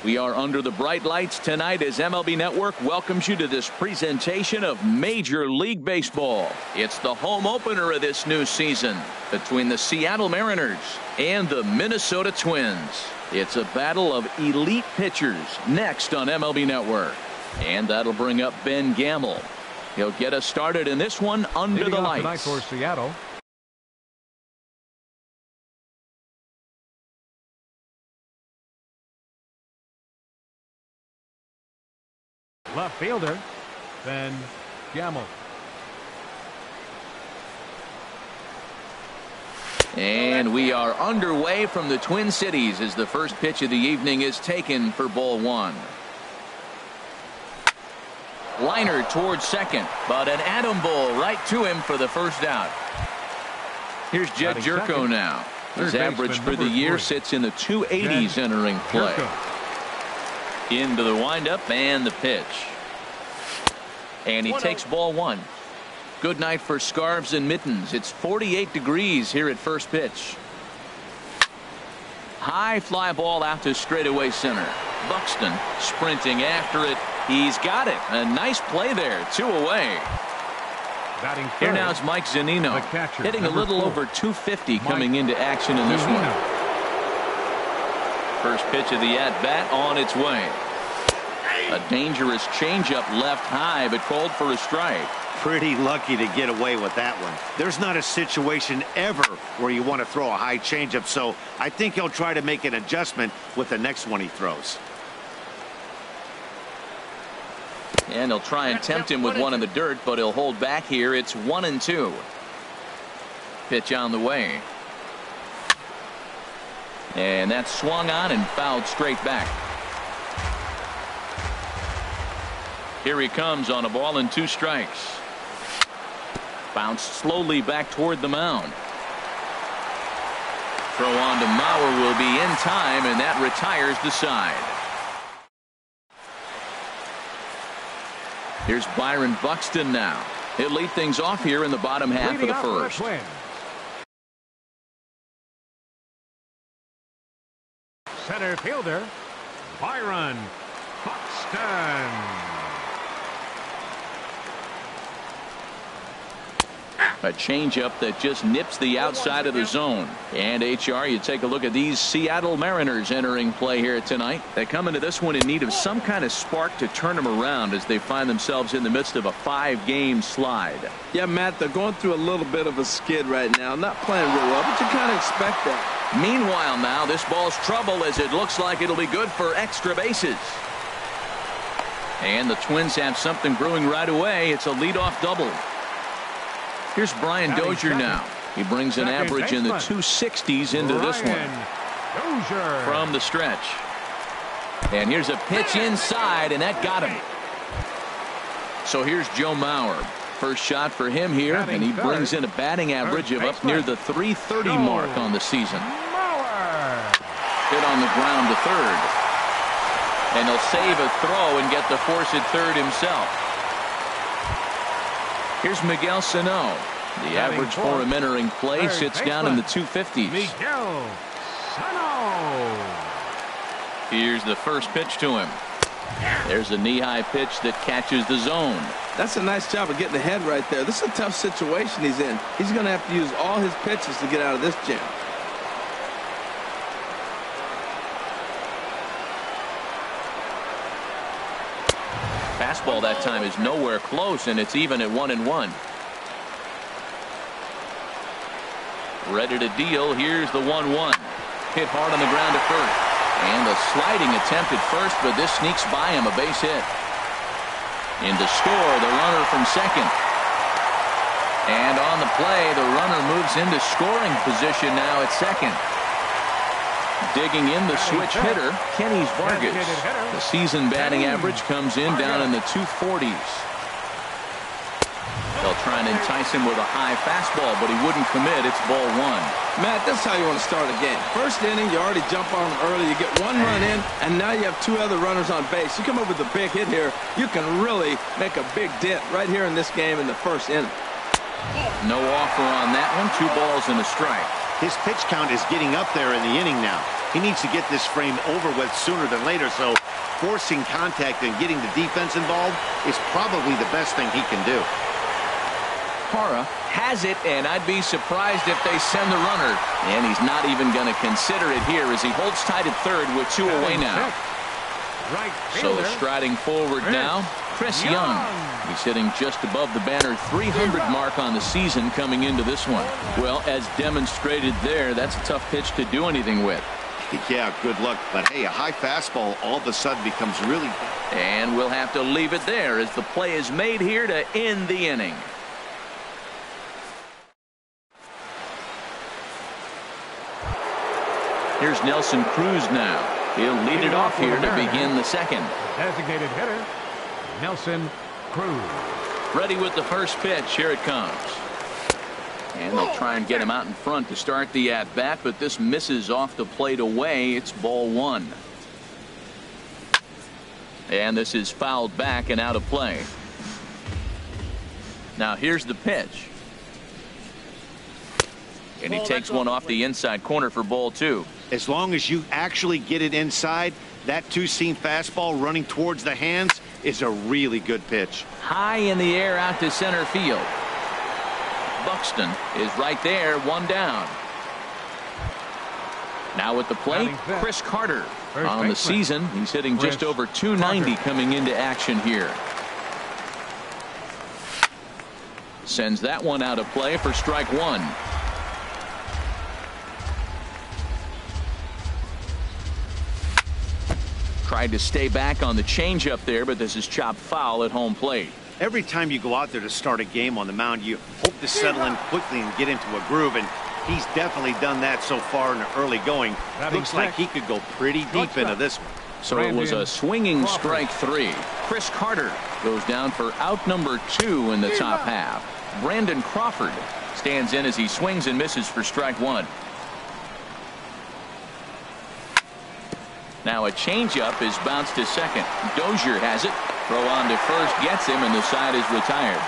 We are under the bright lights tonight as MLB Network welcomes you to this presentation of Major League Baseball. It's the home opener of this new season between the Seattle Mariners and the Minnesota Twins. It's a battle of elite pitchers next on MLB Network. And that'll bring up Ben Gamel. He'll get us started in this one under the lights. Tonight for Seattle. Left fielder, Ben Gamel. And we are underway from the Twin Cities as the first pitch of the evening is taken for ball one. Liner towards second, but an atom ball right to him for the first out. Here's Jed Gyorko now. His average for the year sits in the 280s entering play. Into the windup and the pitch. And he takes ball one. Good night for scarves and mittens. It's 48 degrees here at first pitch. High fly ball out to straightaway center. Buxton sprinting after it. He's got it. A nice play there. 2 away. Here now is Mike Zunino, hitting a little over 250 coming into action in this one. First pitch of the at-bat on its way. A dangerous changeup left high, but called for a strike. Pretty lucky to get away with that one. There's not a situation ever where you want to throw a high changeup, so I think he'll try to make an adjustment with the next one he throws. And he'll try and tempt him with one in the dirt, but he'll hold back here. It's 1-2. Pitch on the way. And that's swung on and fouled straight back. Here he comes on a ball and 2 strikes. Bounced slowly back toward the mound. Throw on to Mauer will be in time, and that retires the side. Here's Byron Buxton now. He'll lead things off here in the bottom half of the first. Center fielder Byron Buxton. A changeup that just nips the outside of the zone. And HR, you take a look at these Seattle Mariners entering play here tonight. They come into this one in need of some kind of spark to turn them around as they find themselves in the midst of a 5-game slide. Yeah, Matt, they're going through a little bit of a skid right now. Not playing real well, but you kind of expect that. Meanwhile now, this ball's trouble as it looks like it'll be good for extra bases. And the Twins have something brewing right away. It's a leadoff double. Here's Brian Dozier now. He brings an average in the 260s into this one. From the stretch. And here's a pitch inside, and that got him. So here's Joe Mauer. First shot for him here, and he brings in a batting average of up near the 330 mark on the season. Hit on the ground to third. And he'll save a throw and get the force at third himself. Here's Miguel Sano. The average for him entering play sits down in the 250s. Miguel Sano. Here's the first pitch to him. There's a knee-high pitch that catches the zone. That's a nice job of getting ahead right there. This is a tough situation he's in. He's going to have to use all his pitches to get out of this jam. Fastball that time is nowhere close, and it's even at 1-1. Ready to deal. Here's the 1-1. Hit hard on the ground at first. And a sliding attempt at first, but this sneaks by him, a base hit. In to score, the runner from second. And on the play, the runner moves into scoring position now at second. Digging in the switch hitter, Kenny Vargas. The season batting average comes in down in the 240s. They'll try and entice him with a high fastball, but he wouldn't commit. It's ball one. Matt, that's how you want to start a game. First inning, you already jump on them early. You get 1 run in, and now you have 2 other runners on base. You come up with a big hit here, you can really make a big dent right here in this game in the first inning. No offer on that one. 2 balls and a strike. His pitch count is getting up there in the inning now. He needs to get this frame over with sooner than later, so forcing contact and getting the defense involved is probably the best thing he can do. Parra has it, and I'd be surprised if they send the runner. And he's not even going to consider it here as he holds tight at third with 2 away now. Right So fielder. striding forward now, Chris Young. He's hitting just above the banner 300 mark on the season coming into this one. Well, as demonstrated there, that's a tough pitch to do anything with. Yeah, good luck. But, hey, a high fastball all of a sudden becomes really... And we'll have to leave it there as the play is made here to end the inning. Here's Nelson Cruz now. He'll lead it off here to begin the second. Designated hitter, Nelson Cruz. Ready with the first pitch. Here it comes. And they'll try and get him out in front to start the at-bat, but this misses off the plate away. It's ball 1. And this is fouled back and out of play. Now here's the pitch. And he takes one off the inside corner for ball 2. As long as you actually get it inside, that two-seam fastball running towards the hands is a really good pitch. High in the air out to center field. Buxton is right there, 1 down. Now at the plate, Chris Carter. On the season, he's hitting just over 290 coming into action here. Sends that one out of play for strike 1. Tried to stay back on the changeup there, but this is chopped foul at home plate. Every time you go out there to start a game on the mound, you hope to settle in quickly and get into a groove, and he's definitely done that so far in the early going. Looks like he could go pretty deep into this one. So it was a swinging strike 3. Chris Carter goes down for out number 2 in the top half. Brandon Crawford stands in as he swings and misses for strike 1. Now a changeup is bounced to second. Dozier has it. Throw on to first gets him, and the side is retired.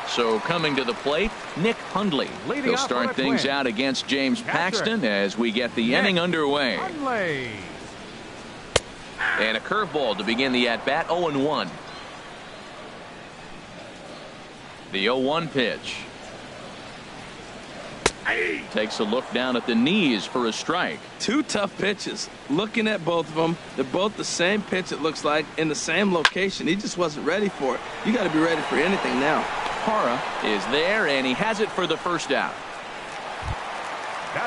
So coming to the plate, Nick Hundley. He'll start things out against James Paxton as we get the inning underway. And a curveball to begin the at-bat, 0-1. The 0-1 pitch. Takes a look down at the knees for a strike. 2 tough pitches. Looking at both of them, they're both the same pitch, it looks like, in the same location. He just wasn't ready for it. You got to be ready for anything now. Parra is there, and he has it for the first out.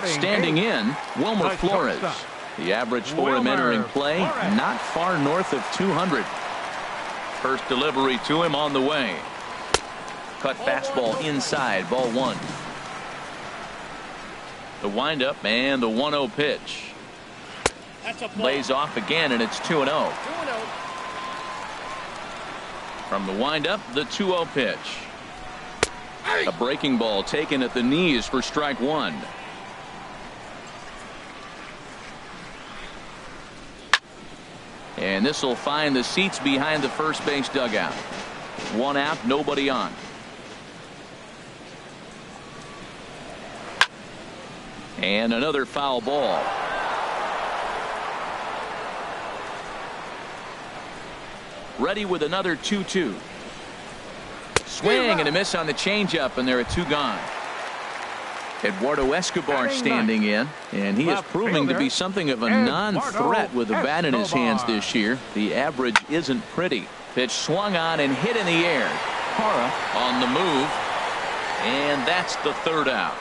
Standing in, Wilmer Flores. The average for him entering play, not far north of 200. First delivery to him on the way. Cut fastball inside, ball 1. The windup and the 1-0 pitch. Lays off again, and it's 2-0. From the windup, the 2-0 pitch. A breaking ball taken at the knees for strike 1. And this will find the seats behind the first base dugout. 1 out, nobody on. And another foul ball. Ready with another 2-2. Swing and a miss on the changeup, and there are 2 gone. Eduardo Escobar standing in, and he is proving to be something of a non-threat with the bat in his hands this year. The average isn't pretty. Pitch swung on and hit in the air. Parra on the move, and that's the 3rd out.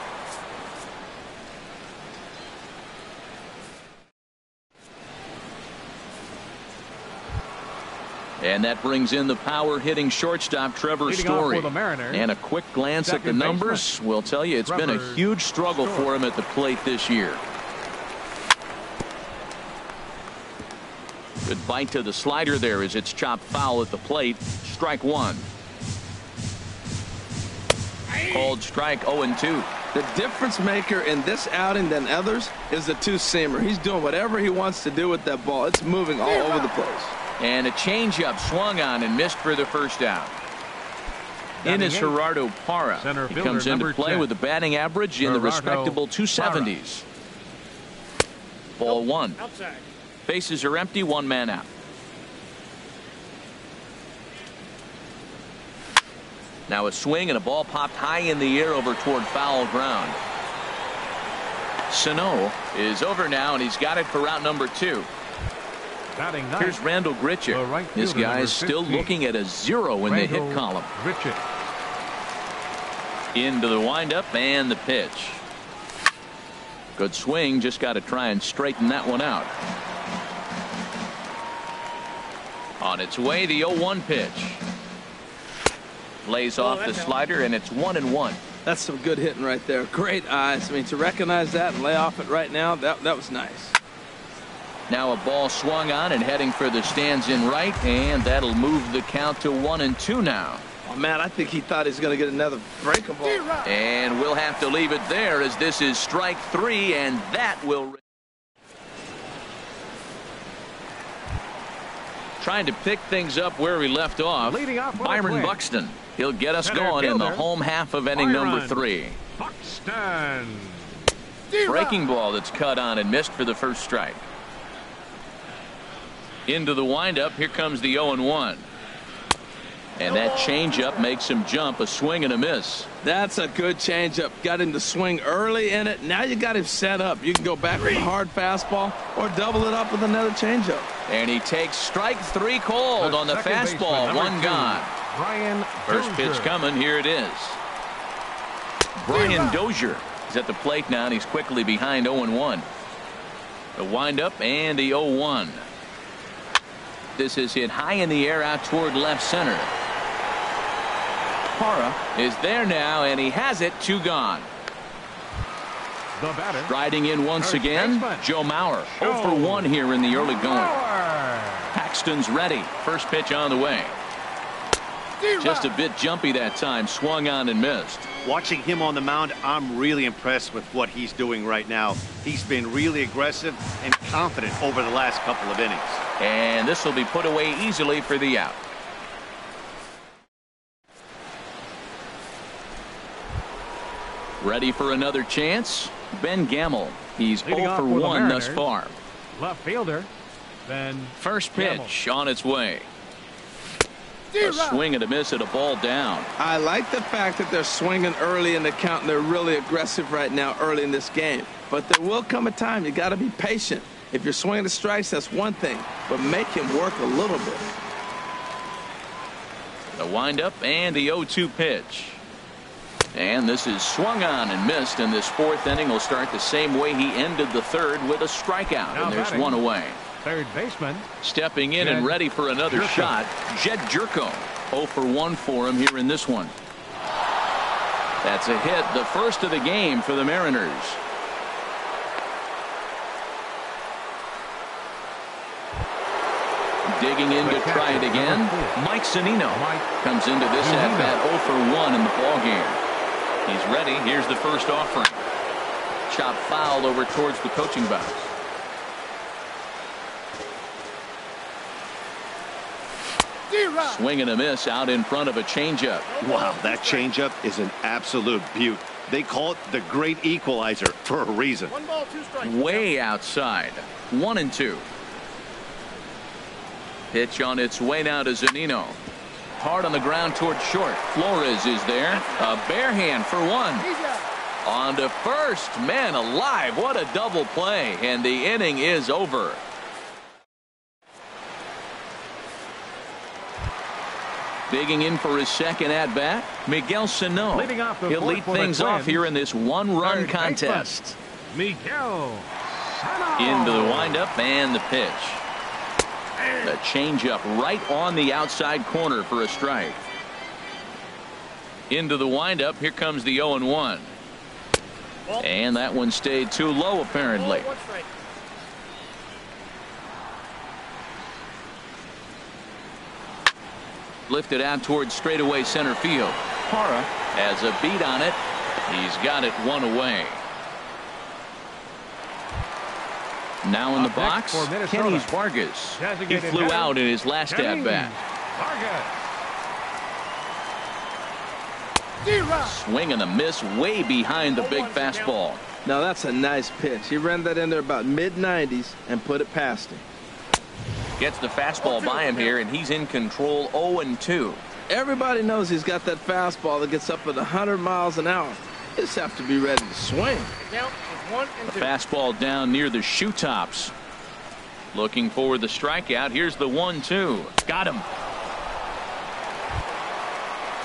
And that brings in the power-hitting shortstop Trevor Story. And a quick glance at the numbers will tell you it's been a huge struggle for him at the plate this year. Good bite to the slider there as it's chopped foul at the plate. Strike 1. Called strike 0-2. The difference maker in this outing than others is the 2-seamer. He's doing whatever he wants to do with that ball. It's moving all over the place. And a changeup swung on and missed for the first out. In is Gerardo Parra. He comes into play with a batting average in the respectable 270s. Ball one. Bases are empty, one man out. Now a swing and a ball popped high in the air over toward foul ground. Sano is over now, and he's got it for route number 2. Here's Randall Grichuk. This guy's still looking at a 0 in the hit column. Into the windup and the pitch. Good swing, just got to try and straighten that one out. On its way, the 0-1 pitch. Lays off the slider, and it's 1-1. That's some good hitting right there. Great eyes. I mean, to recognize that and lay off it right now, that was nice. Now a ball swung on and heading for the stands in right, and that'll move the count to 1-2 now. Oh, man, I think he thought he was going to get another breaking ball. And we'll have to leave it there, as this is strike 3, and that will... Trying to pick things up where we left off, Byron Buxton. He'll get us going in the home half of inning number 3. Buxton. Breaking ball that's cut on and missed for the first strike. Into the windup. Here comes the 0-1. And that changeup makes him jump. A swing and a miss. That's a good changeup. Got him to swing early in it. Now you got him set up. You can go back with a hard fastball or double it up with another changeup. And he takes strike 3 called on the fastball. 1 gone. First pitch coming. Here it is. Brian Dozier is at the plate now, and he's quickly behind 0-1. The windup and the 0-1. This is hit high in the air out toward left center. Parra is there now, and he has it. 2 gone. Riding in once again, Joe Mauer. 0 for 1 here in the early going. Paxton's ready. First pitch on the way. Just a bit jumpy that time. Swung on and missed. Watching him on the mound, I'm really impressed with what he's doing right now. He's been really aggressive and confident over the last couple of innings. And this will be put away easily for the out. Ready for another chance? Ben Gamel. He's 0 for 1 thus far. Left fielder. Ben. First pitch on its way. A swing and a miss at a ball down. I like the fact that they're swinging early in the count, and they're really aggressive right now early in this game. But there will come a time you got to be patient. If you're swinging the strikes, that's one thing, but make him work a little bit. The windup and the 0-2 pitch. And this is swung on and missed, and this 4th inning will start the same way he ended the 3rd, with a strikeout. And there's 1 away. Third baseman. Stepping in and ready for another shot, Jed Jerko. 0 for 1 for him here in this one. That's a hit, the first of the game for the Mariners. Digging in to try it again. Mike Zunino comes into this at-bat 0 for 1 in the ballgame. He's ready. Here's the first offering. Chop foul over towards the coaching box. Swing and a miss out in front of a changeup. Wow, that changeup is an absolute beaut. They call it the great equalizer for a reason. 1 ball, 2 strikes. Way outside. 1-2. Pitch on its way now to Zunino. Hard on the ground toward short. Flores is there. A bare hand for 1. On to first. Man alive, what a double play. And the inning is over. Digging in for his second at-bat, Miguel Sano. He'll lead things off here in this 1-run contest. Miguel Sano. Into the windup and the pitch. The changeup right on the outside corner for a strike. Into the windup. Here comes the 0-1. And that one stayed too low, apparently. Lifted out towards straightaway center field. Parra has a beat on it. He's got it 1 away. Now in the box, Kenny Vargas. He flew out in his last at-bat. Swing and a miss way behind the big fastball. Now that's a nice pitch. He ran that in there about mid-90s and put it past him. Gets the fastball by him here, and he's in control 0-2. Everybody knows he's got that fastball that gets up at 100 miles an hour. You just have to be ready to swing. The fastball down near the shoe tops. Looking for the strikeout. Here's the 1-2. Got him.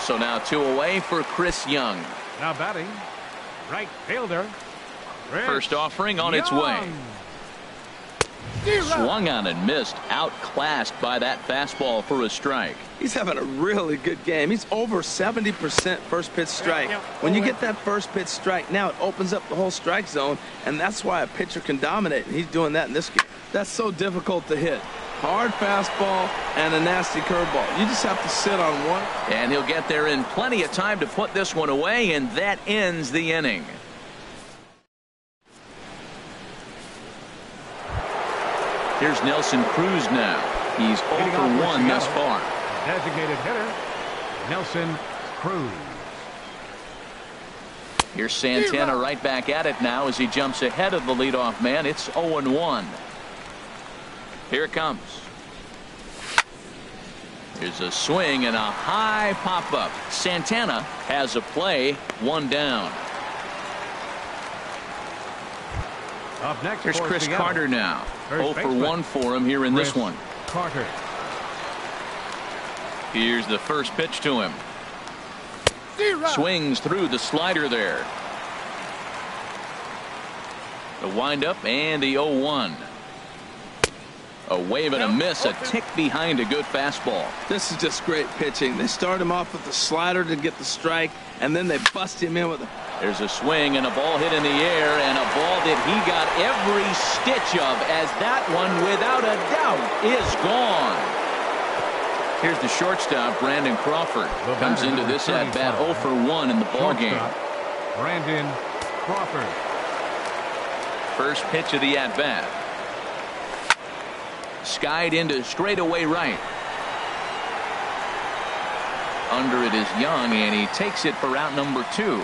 So now 2 away for Chris Young. Now batting, right fielder. First offering on its way. Swung on and missed. Outclassed by that fastball for a strike. He's having a really good game. He's over 70% first pitch strike. When you get that first pitch strike, now it opens up the whole strike zone, and that's why a pitcher can dominate, and he's doing that in this game. That's so difficult to hit. Hard fastball and a nasty curveball. You just have to sit on one. And he'll get there in plenty of time to put this one away, and that ends the inning. Here's Nelson Cruz now. He's 0 for 1 thus far. Designated hitter, Nelson Cruz. Here's Santana right back at it now as he jumps ahead of the leadoff man. It's 0-1. Here it comes. Here's a swing and a high pop-up. Santana has a play, 1 down. Up next, here's Chris Seattle. Carter now. First 0 for baseman. 1 for him here in Chris this one. Carter. Here's the first pitch to him. Swings through the slider there. The windup and the 0-1. A wave and a miss, a tick behind a good fastball. This is just great pitching. They start him off with the slider to get the strike, and then they bust him in with a... There's a swing and a ball hit in the air, and a ball that he got every stitch of, as that one, without a doubt, is gone. Here's the shortstop, Brandon Crawford. Comes into this at-bat 0 for 1 in the ballgame. Brandon Crawford. First pitch of the at-bat. Skied into straightaway right. Under it is Young, and he takes it for out number 2.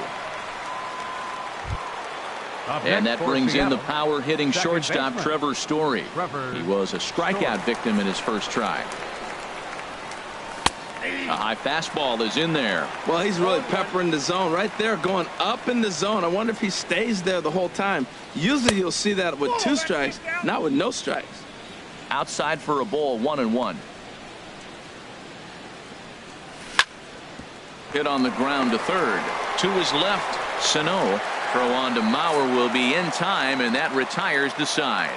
And that brings in the power-hitting shortstop, Trevor Story. He was a strikeout victim in his first try. A high fastball is in there. Well, he's really peppering the zone right there, going up in the zone. I wonder if he stays there the whole time. Usually you'll see that with 2 strikes, not with no strikes. Outside for a ball, 1-1. Hit on the ground to third. To his left, Sano. Throw on to Mauer will be in time, and that retires the side.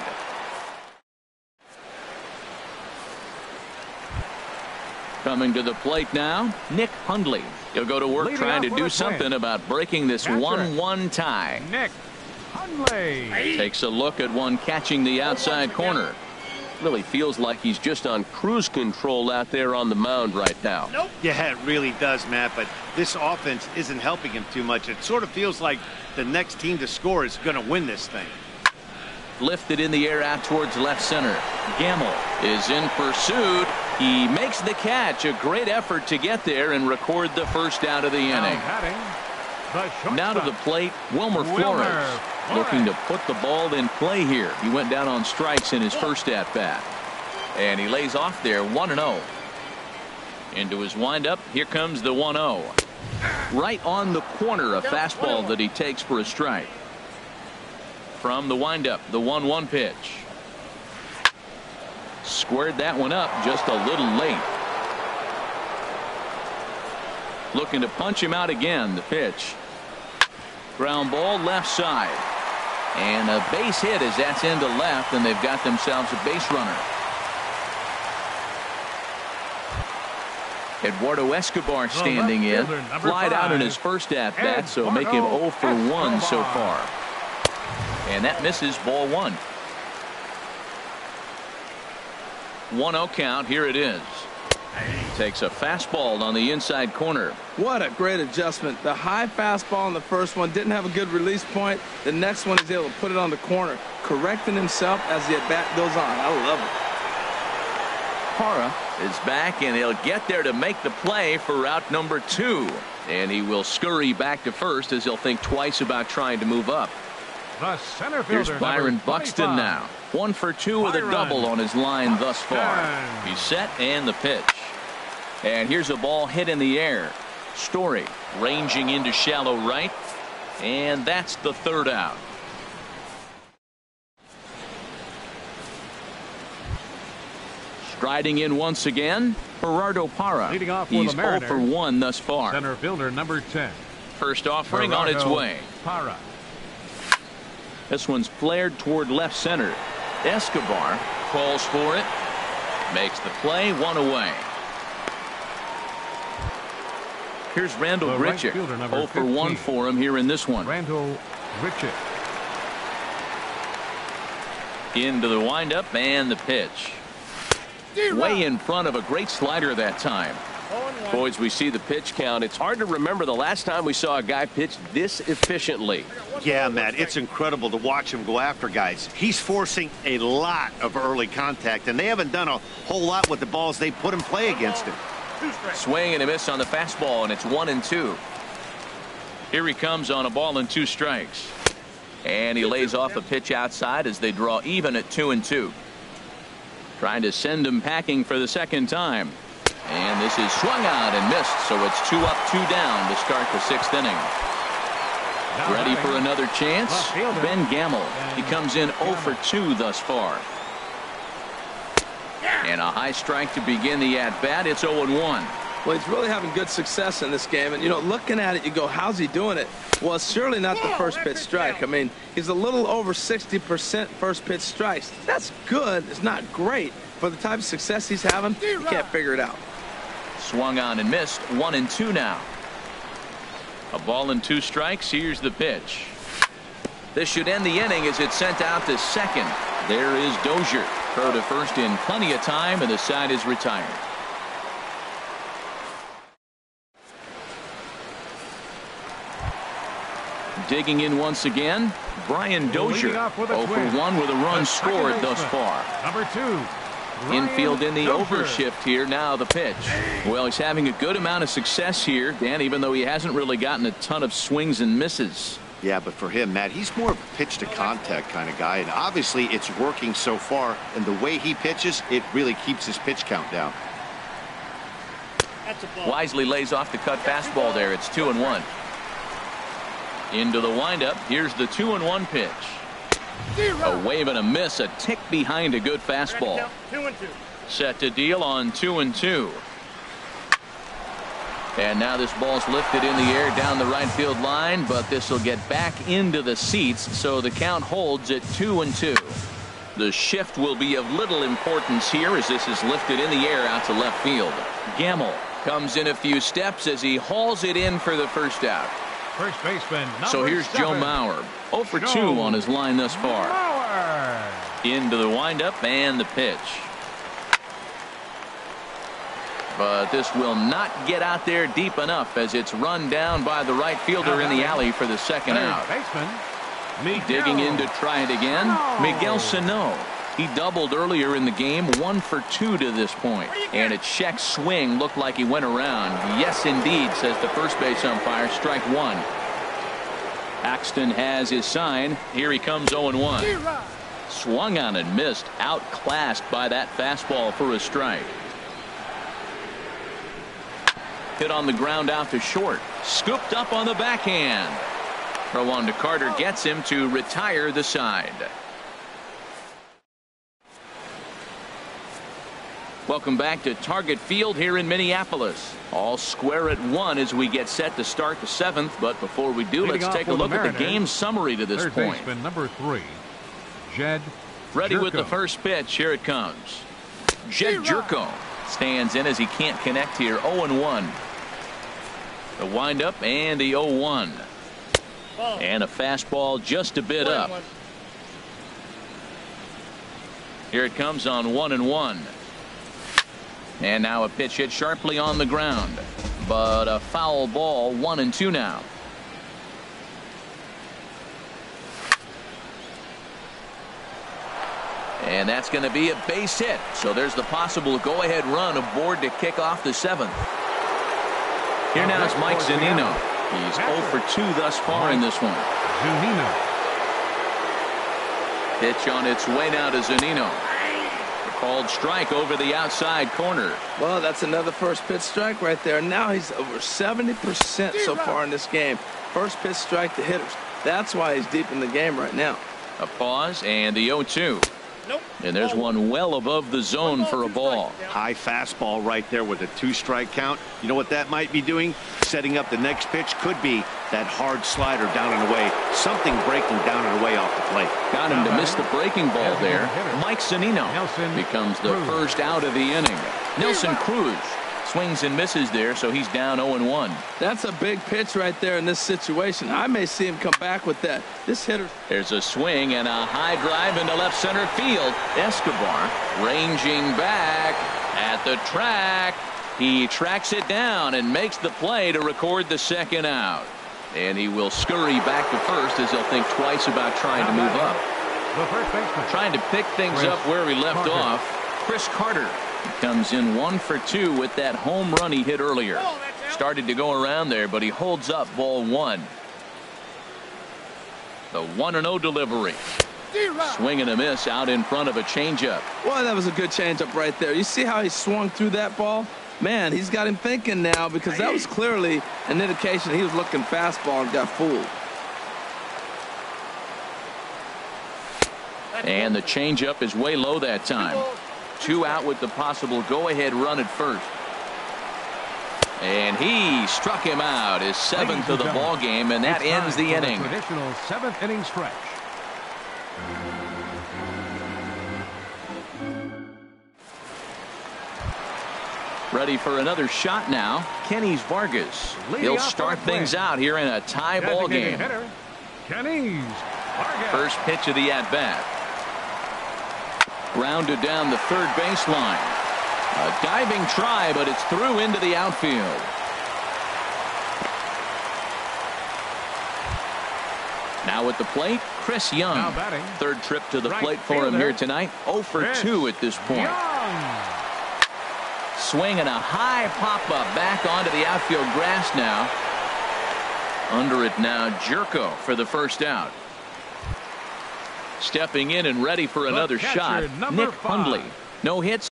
Coming to the plate now, Nick Hundley. He'll go to work trying to do something about breaking this 1-1 tie. Nick Hundley takes a look at one catching the outside corner. Really feels like he's just on cruise control out there on the mound right now. Yeah, it really does, Matt, but this offense isn't helping him too much. It sort of feels like the next team to score is going to win this thing. Lifted in the air out towards left center. Gamble is in pursuit. He makes the catch. A great effort to get there and record the first out of the inning. Now to the plate, Wilmer Flores. Looking to put the ball in play here. He went down on strikes in his first at-bat. And he lays off there, 1-0. Into his windup, here comes the 1-0. Right on the corner, a fastball that he takes for a strike. From the windup, the 1-1 pitch. Squared that one up just a little late. Looking to punch him out again, the pitch. Ground ball left side. And a base hit as that's into left, and they've got themselves a base runner. Eduardo Escobar standing in. Flied out in his first at-bat, so make him 0 for 1 so far. And that misses, ball 1. 1-0 count. Here it is. Takes a fastball on the inside corner. What a great adjustment. The high fastball in the first one didn't have a good release point. The next one is able to put it on the corner, correcting himself as the at-bat goes on. I love it. Parra is back, and he'll get there to make the play for route number 2. And he will scurry back to first as he'll think twice about trying to move up. The center fielder, Here's Byron Buxton now. 1 for 2 with a double on his line thus far. He's set and the pitch. And here's a ball hit in the air. Story ranging into shallow right. And that's the third out. Striding in once again, Gerardo Parra. Leading off for He's the Mariners, 0 for 1 thus far. Center fielder number 10. First offering Gerardo on its way. Parra. This one's flared toward left center. Escobar calls for it. Makes the play, 1 away. Here's Randall Grichuk. 0 for 1 for him here in this one. Randall Grichuk. Into the windup and the pitch. Way in front of a great slider that time. Boys, we see the pitch count. It's hard to remember the last time we saw a guy pitch this efficiently. Yeah, Matt, it's incredible to watch him go after guys. He's forcing a lot of early contact, and they haven't done a whole lot with the balls they put in play against him. Swing and a miss on the fastball, and it's 1-2. Here he comes on a ball and 2 strikes. And he lays off a pitch outside as they draw even at 2-2. Trying to send him packing for the second time. And this is swung out and missed, so it's 2 up, 2 down to start the 6th inning. Ready for another chance? Ben Gamel. He comes in 0 for 2 thus far. And a high strike to begin the at-bat. It's 0-1. Well, he's really having good success in this game. And, you know, looking at it, you go, how's he doing it? Well, it's surely not the first pitch strike. I mean, he's a little over 60% first pitch strikes. That's good. It's not great. For the type of success he's having, you can't figure it out. Swung on and missed. 1-2 now. A ball and 2 strikes. Here's the pitch. This should end the inning as it's sent out to second. There is Dozier. Throw to first in plenty of time, and the side is retired. Digging in once again, Brian Dozier. 0 for 1 with a run scored thus far. Number 2. Infield in the overshift here. Now the pitch. Well, he's having a good amount of success here, Dan, even though he hasn't really gotten a ton of swings and misses. Yeah, but for him, Matt, he's more of a pitch to contact kind of guy, and obviously it's working so far, and the way he pitches, it really keeps his pitch count down. Wisely lays off the cut fastball there. It's 2-1. Into the windup. Here's the 2-1 pitch. A wave and a miss, a tick behind a good fastball. 2-2. Set to deal on 2-2. And now this ball's lifted in the air down the right field line, but this will get back into the seats, so the count holds at 2-2. The shift will be of little importance here as this is lifted in the air out to left field. Gamel comes in a few steps as he hauls it in for the first out. First baseman, so here's 7. Joe Mauer. 0 for 2 on his line thus far. Mauer. Into the windup and the pitch. But this will not get out there deep enough as it's run down by the right fielder in the alley for the second out. Baseman, Miguel. Digging in to try it again, Miguel Sano. He doubled earlier in the game, 1 for 2 to this point. And a check swing looked like he went around. Yes, indeed, says the first base umpire. Strike 1. Axton has his sign. Here he comes 0-1. Swung on and missed. Outclassed by that fastball for a strike. Hit on the ground out to short. Scooped up on the backhand. Throw on to Carter gets him to retire the side. Welcome back to Target Field here in Minneapolis. All square at 1 as we get set to start the 7th. But before we do, let's take a look at the game summary to this point. Baseman, number 3, Jed Ready Jerko. with the first pitch. Here it comes. Jed Jerko stands in as he can't connect here. 0-1. The windup and the 0-1. And a fastball just a bit up. Here it comes on 1-1. And now a pitch hit sharply on the ground. But a foul ball. 1-2 now. And that's going to be a base hit. So there's the possible go-ahead run aboard to kick off the 7th. Here now is Mike Zunino. He's 0 for 2 thus far in this one. Zunino. Pitch on its way now to Zunino. Called strike over the outside corner. Well, that's another first pitch strike right there. Now he's over 70% so far in this game. First pitch strike to hitters. That's why he's deep in the game right now. A pause and the 0-2. Nope. And there's one well above the zone for a ball. High fastball right there with a 2-strike count. You know what that might be doing? Setting up the next pitch. Could be that hard slider down and away. Something breaking down and away off the plate. Got him to miss the breaking ball there. Mike Zunino becomes the first out of the inning. Nelson Cruz swings and misses there, so he's down 0-1. That's a big pitch right there in this situation. I may see him come back with that. This hitter. There's a swing and a high drive into left center field. Escobar ranging back at the track. He tracks it down and makes the play to record the second out. And he will scurry back to first as he'll think twice about trying to move up. Trying to pick things up where he left off. Chris Carter comes in 1 for 2 with that home run he hit earlier. Started to go around there, but he holds up ball 1. The 1-0 delivery. Swing and a miss out in front of a changeup. Well, that was a good changeup right there. You see how he swung through that ball? Man, he's got him thinking now, because that was clearly an indication he was looking fastball and got fooled. And the changeup is way low that time. 2 out with the possible go-ahead run at first. And he struck him out. His 7th of the ball game, and that ends the inning. Traditional 7th inning stretch. Ready for another shot now. Kenny's Vargas. He'll start things out here in a tie ball game. Kenny's Vargas. First pitch of the at-bat. Grounded down the third baseline. A diving try, but it's through into the outfield. Now at the plate, Chris Young. Third trip to the plate for him here tonight. 0 for 2 at this point. Swing and a high pop-up back onto the outfield grass now. Under it now, Jerko for the first out. Stepping in and ready for another shot, Nick Hundley. No hits.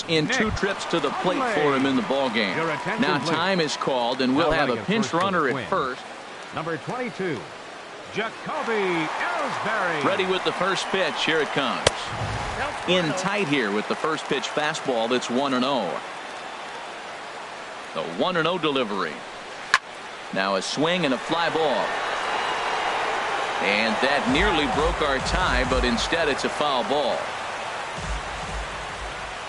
In 2 trips to the plate for him in the ball game. Now time is called, and we'll have a pinch runner at first. Number 22, Jacoby Ellsbury. Ready with the first pitch. Here it comes. In tight here with the first pitch fastball. That's 1-0. The 1-0 delivery. Now a swing and a fly ball. And that nearly broke our tie, but instead it's a foul ball.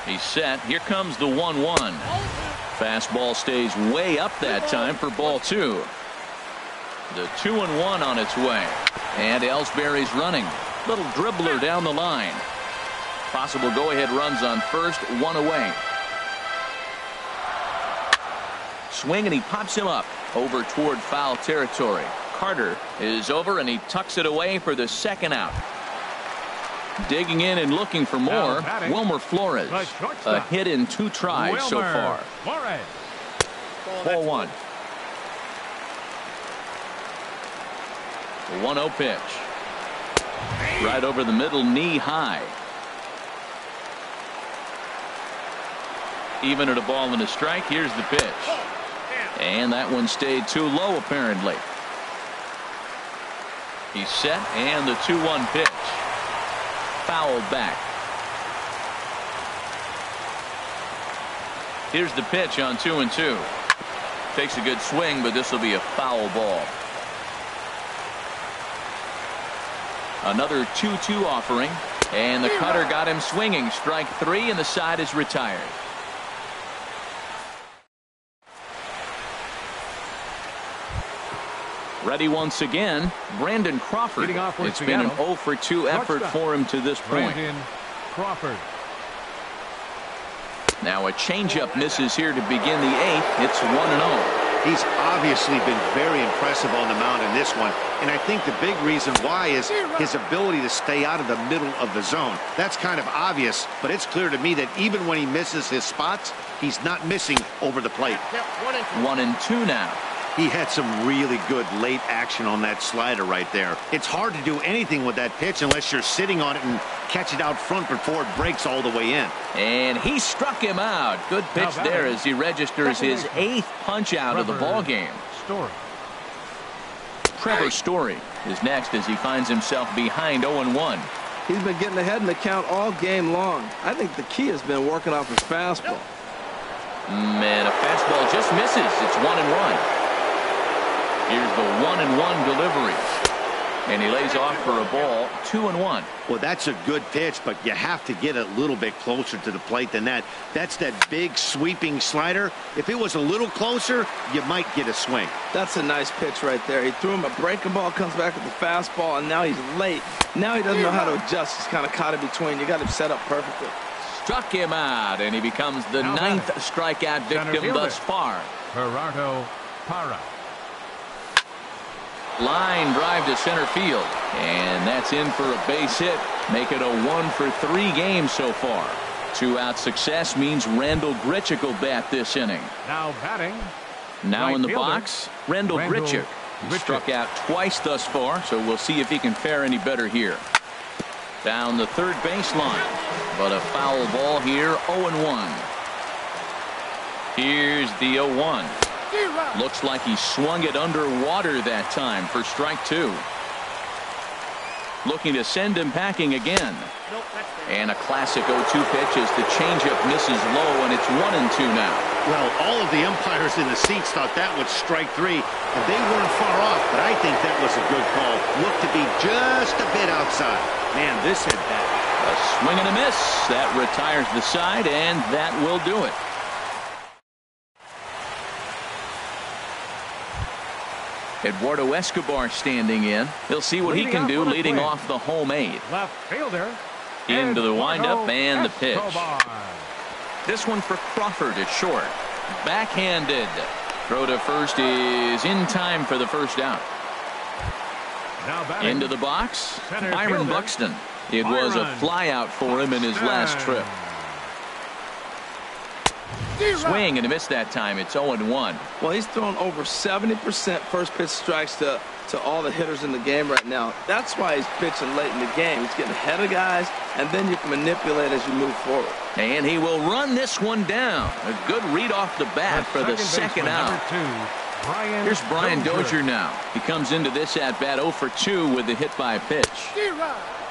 He's set. Here comes the 1-1. Fastball stays way up that time for ball 2. The 2-1 on its way. And Ellsbury's running. Little dribbler down the line. Possible go-ahead runs on first, 1 away. Swing and he pops him up over toward foul territory. Carter is over and he tucks it away for the second out. Digging in and looking for more, Wilmer Flores. A hit in 2 tries so far. Ball 1. The 1-0 pitch. Right over the middle, knee high. Even at a ball and a strike. Here's the pitch. And that one stayed too low apparently. He's set, and the 2-1 pitch. Fouled back. Here's the pitch on 2-2. Takes a good swing, but this will be a foul ball. Another 2-2 offering, and the cutter got him swinging. Strike 3, and the side is retired. Ready once again, Brandon Crawford. It's been an 0 for 2 effort for him to this point. Brandon Crawford. Now a changeup misses here to begin the 8th. It's 1-0. He's obviously been very impressive on the mound in this one, and I think the big reason why is his ability to stay out of the middle of the zone. That's kind of obvious, but it's clear to me that even when he misses his spots, he's not missing over the plate. 1-2 now. He had some really good late action on that slider right there. It's hard to do anything with that pitch unless you're sitting on it and catch it out front before it breaks all the way in. And he struck him out. Good pitch there as he registers his 8th punch out of the ball game. Trevor Story is next as he finds himself behind 0-1. He's been getting ahead in the count all game long. I think the key has been working off his fastball. And a fastball just misses. It's 1-1. Here's the 1-1 delivery. And he lays off for a ball, 2-1. Well, that's a good pitch, but you have to get a little bit closer to the plate than that. That's that big sweeping slider. If it was a little closer, you might get a swing. That's a nice pitch right there. He threw him a breaking ball, comes back with the fastball, and now he's late. Now he doesn't know how to adjust. He's kind of caught in between. You got him set up perfectly. Struck him out, and he becomes the 9th strikeout victim thus far. Gerardo Parra. Line drive to center field, and that's in for a base hit. Make it a 1-for-3 game so far. 2-out success means Randal Grichuk will bat this inning. Now batting. Now in the box, Randal Grichuk. He struck out twice thus far, so we'll see if he can fare any better here. Down the third baseline, but a foul ball here, 0-1. Here's the 0-1. Looks like he swung it underwater that time for strike 2. Looking to send him packing again. And a classic 0-2 pitch as the changeup misses low, and it's 1-2 now. Well, all of the umpires in the seats thought that was strike 3, and they weren't far off, but I think that was a good call. Looked to be just a bit outside. Man, this hit that. A swing and a miss. That retires the side, and that will do it. Eduardo Escobar standing in. He'll see what he can do leading off the home 8. Left fielder. Into the windup and the pitch. Escobar. This one for Crawford at short. Backhanded. Throw to first is in time for the first out. Now batting. Into the box, Center Byron fielder. Buxton. It was a flyout for him in his last trip. Swing and a miss that time. It's 0-1. Well, he's thrown over 70% first pitch strikes to all the hitters in the game right now. That's why he's pitching late in the game. He's getting ahead of guys, and then you can manipulate as you move forward. And he will run this one down. A good read off the bat for the second out. Here's Brian Dozier now. He comes into this at-bat 0 for 2 with the hit by pitch.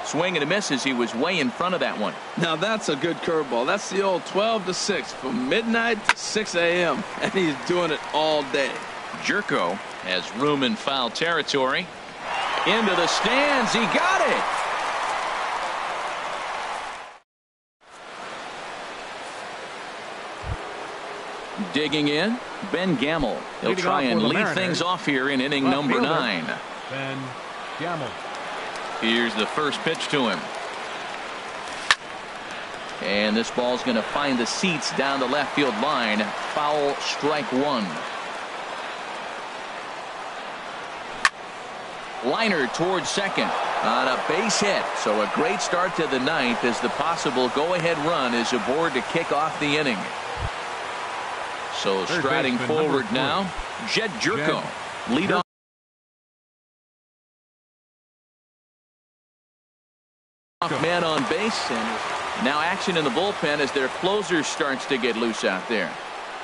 Swing and a miss as he was way in front of that one. Now that's a good curveball. That's the old 12-6 from midnight to 6 a.m. and he's doing it all day. Jerko has room in foul territory. Into the stands. He got it. Digging in, Ben Gamel. He'll try and lead things off here in inning number 9. Ben Gamel. Here's the first pitch to him. And this ball's going to find the seats down the left field line. Foul, strike 1. Liner towards second on a base hit. So a great start to the 9th as the possible go-ahead run is aboard to kick off the inning. So striding forward now, Jed Jerko. Lead off man on base, and now action in the bullpen as their closer starts to get loose out there.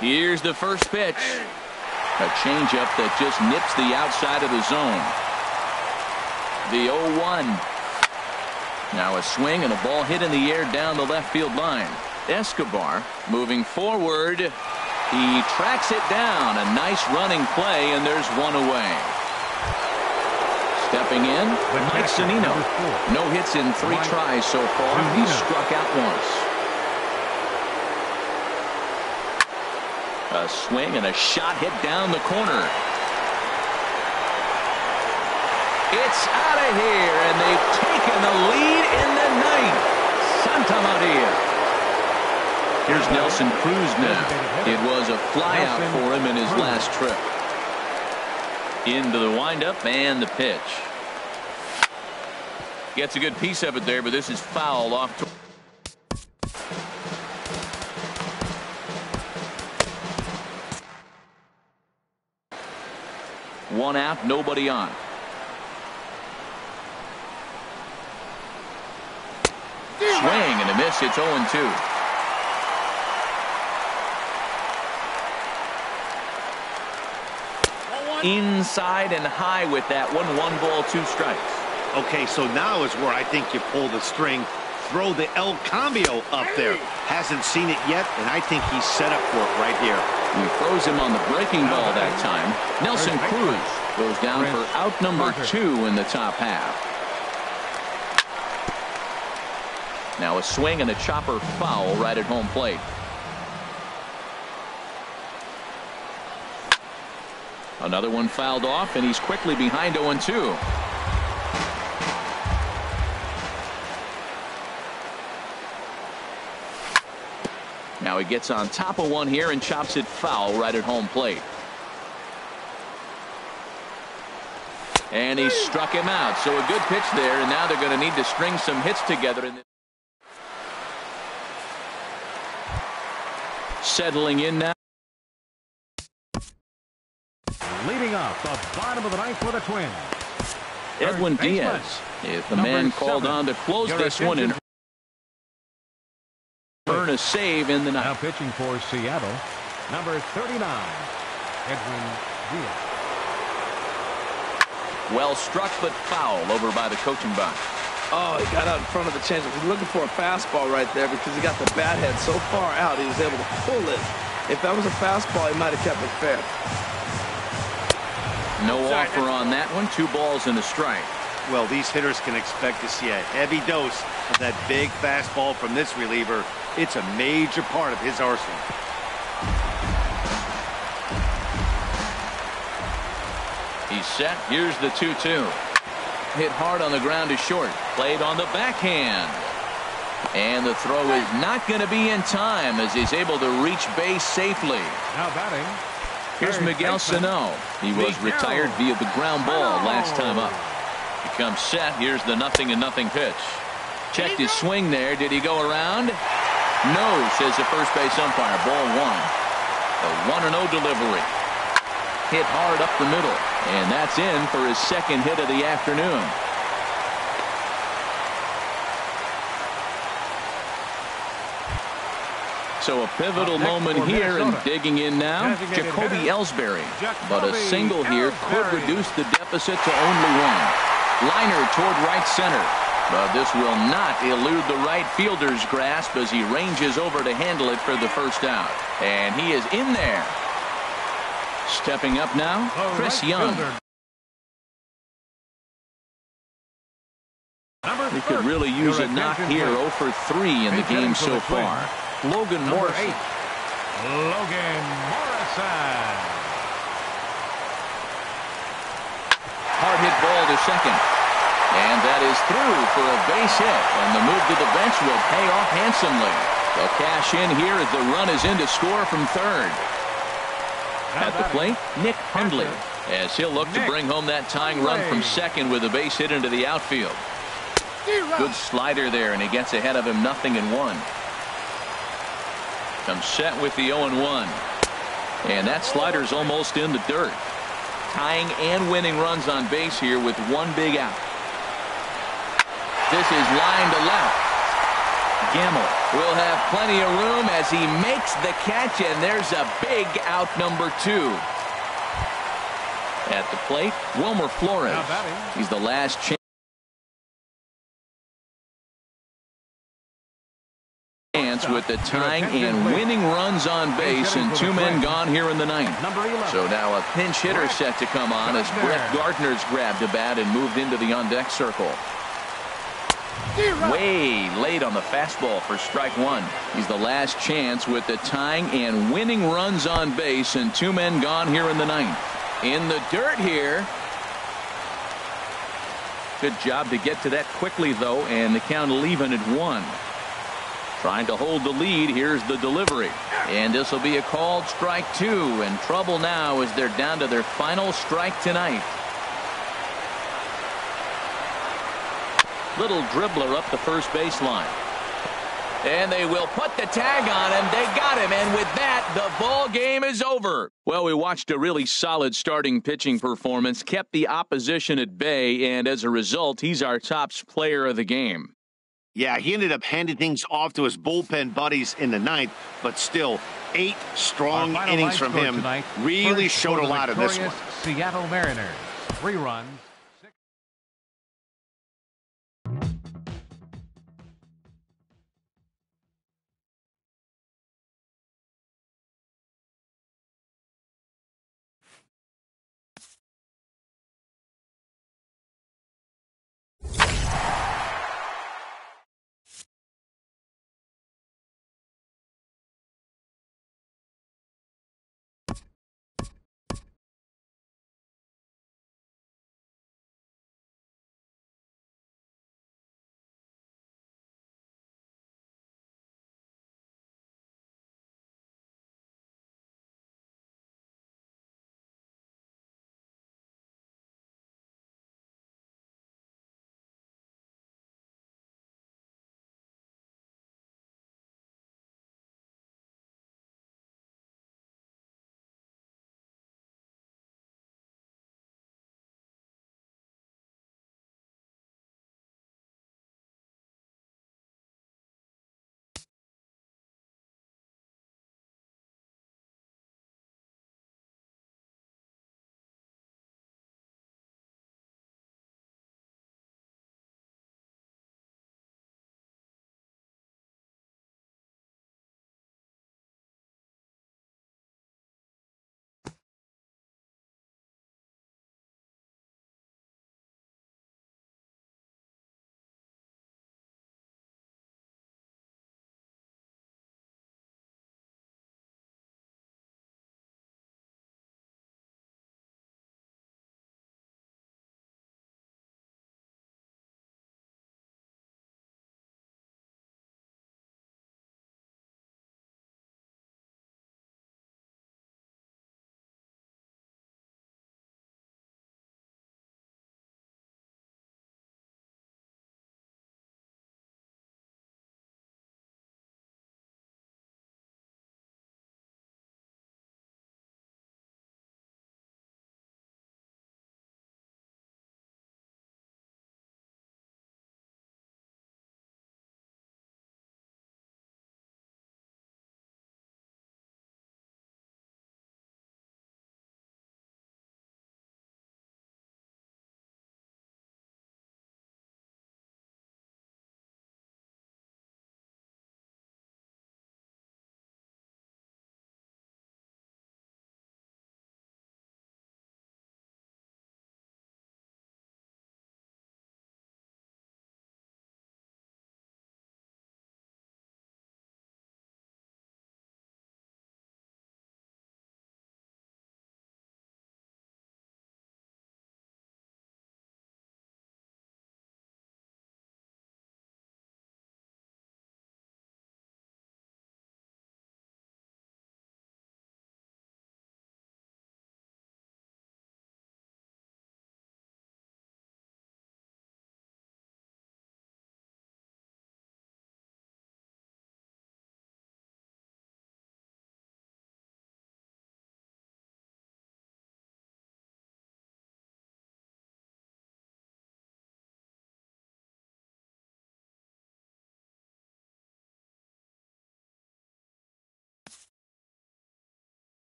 Here's the first pitch. A changeup that just nips the outside of the zone. The 0-1. Now a swing and a ball hit in the air down the left field line. Escobar moving forward. He tracks it down. A nice running play, and there's one away. Stepping in, Mike Zunino. No hits in 3 tries so far. He's struck out once. A swing and a shot hit down the corner. It's out of here, and they've taken the lead in the 9th. Santamaria. Here's Nelson Cruz now. It was a flyout for him in his last trip. Into the windup and the pitch. Gets a good piece of it there, but this is foul off to one out, nobody on. Swing and a miss. It's 0-2. Inside and high with that one. 1 ball, 2 strikes. Okay, so now is where I think you pull the string. Throw the El Cambio up there. Hasn't seen it yet, and I think he's set up for it right here. He throws him on the breaking ball that time. Nelson Cruz goes down for out number 2 in the top half. Now a swing and a chopper foul right at home plate. Another one fouled off, and he's quickly behind 0-2. Now he gets on top of one here and chops it foul right at home plate. And he struck him out. So a good pitch there, and now they're going to need to string some hits together. Settling in now. Leading off the bottom of the ninth for the Twins. Edwin Diaz is the man called on to close this one and earn a save in the ninth. Now pitching for Seattle, number 39, Edwin Diaz. Well struck, but foul over by the coaching box. Oh, he got out in front of the changeup. He's looking for a fastball right there because he got the bat head so far out he was able to pull it. If that was a fastball, he might have kept it fair. No offer on that one. 2 balls and a strike. Well, these hitters can expect to see a heavy dose of that big fastball from this reliever. It's a major part of his arsenal. He's set. Here's the 2-2. Hit hard on the ground to short. Played on the backhand. And the throw is not going to be in time as he's able to reach base safely. Now batting. Here's Miguel Sano. He was retired via the ground ball last time up. He comes set. Here's the 0-0 pitch. Checked his swing there. Did he go around? No, says the first base umpire. Ball 1. The 1-0 delivery. Hit hard up the middle. And that's in for his second hit of the afternoon. So a pivotal moment here, and digging in now, Jacoby Ellsbury. But a single here could reduce the deficit to only 1. Liner toward right center. But this will not elude the right fielder's grasp as he ranges over to handle it for the first out. And he is in there. Stepping up now, Chris Young. He could really use a knock here. 0 for 3 in the game so far. Logan Morrison. Logan Morrison. Hard hit ball to second. And that is through for a base hit. And the move to the bench will pay off handsomely. They'll cash in here as the run is in to score from third. At the plate, Nick Hundley, as he'll look to bring home that tying run from second with a base hit into the outfield. Good slider there, and he gets ahead of him 0-1. Comes set with the 0-1. And that slider's almost in the dirt. Tying and winning runs on base here with 1 big out. This is line to left. Gamble will have plenty of room as he makes the catch, and there's a big out number 2. At the plate, Wilmer Flores. He's the last chance with the tying and winning runs on base, and 2 men gone here in the ninth. So now a pinch hitter set to come on as Brett Gardner's grabbed a bat and moved into the on-deck circle. Way late on the fastball for strike 1. He's the last chance with the tying and winning runs on base, and 2 men gone here in the ninth. In the dirt here. Good job to get to that quickly, though, and the count will even at 1. Trying to hold the lead. Here's the delivery. And this will be a called strike 2. And trouble now as they're down to their final strike tonight. Little dribbler up the first baseline. And they will put the tag on him. They got him. And with that, the ball game is over. Well, we watched a really solid starting pitching performance, kept the opposition at bay, and as a result, he's our top player of the game. Yeah, he ended up handing things off to his bullpen buddies in the ninth, but still, 8 strong innings from him tonight really showed a lot in this one. Seattle Mariners, 3 runs.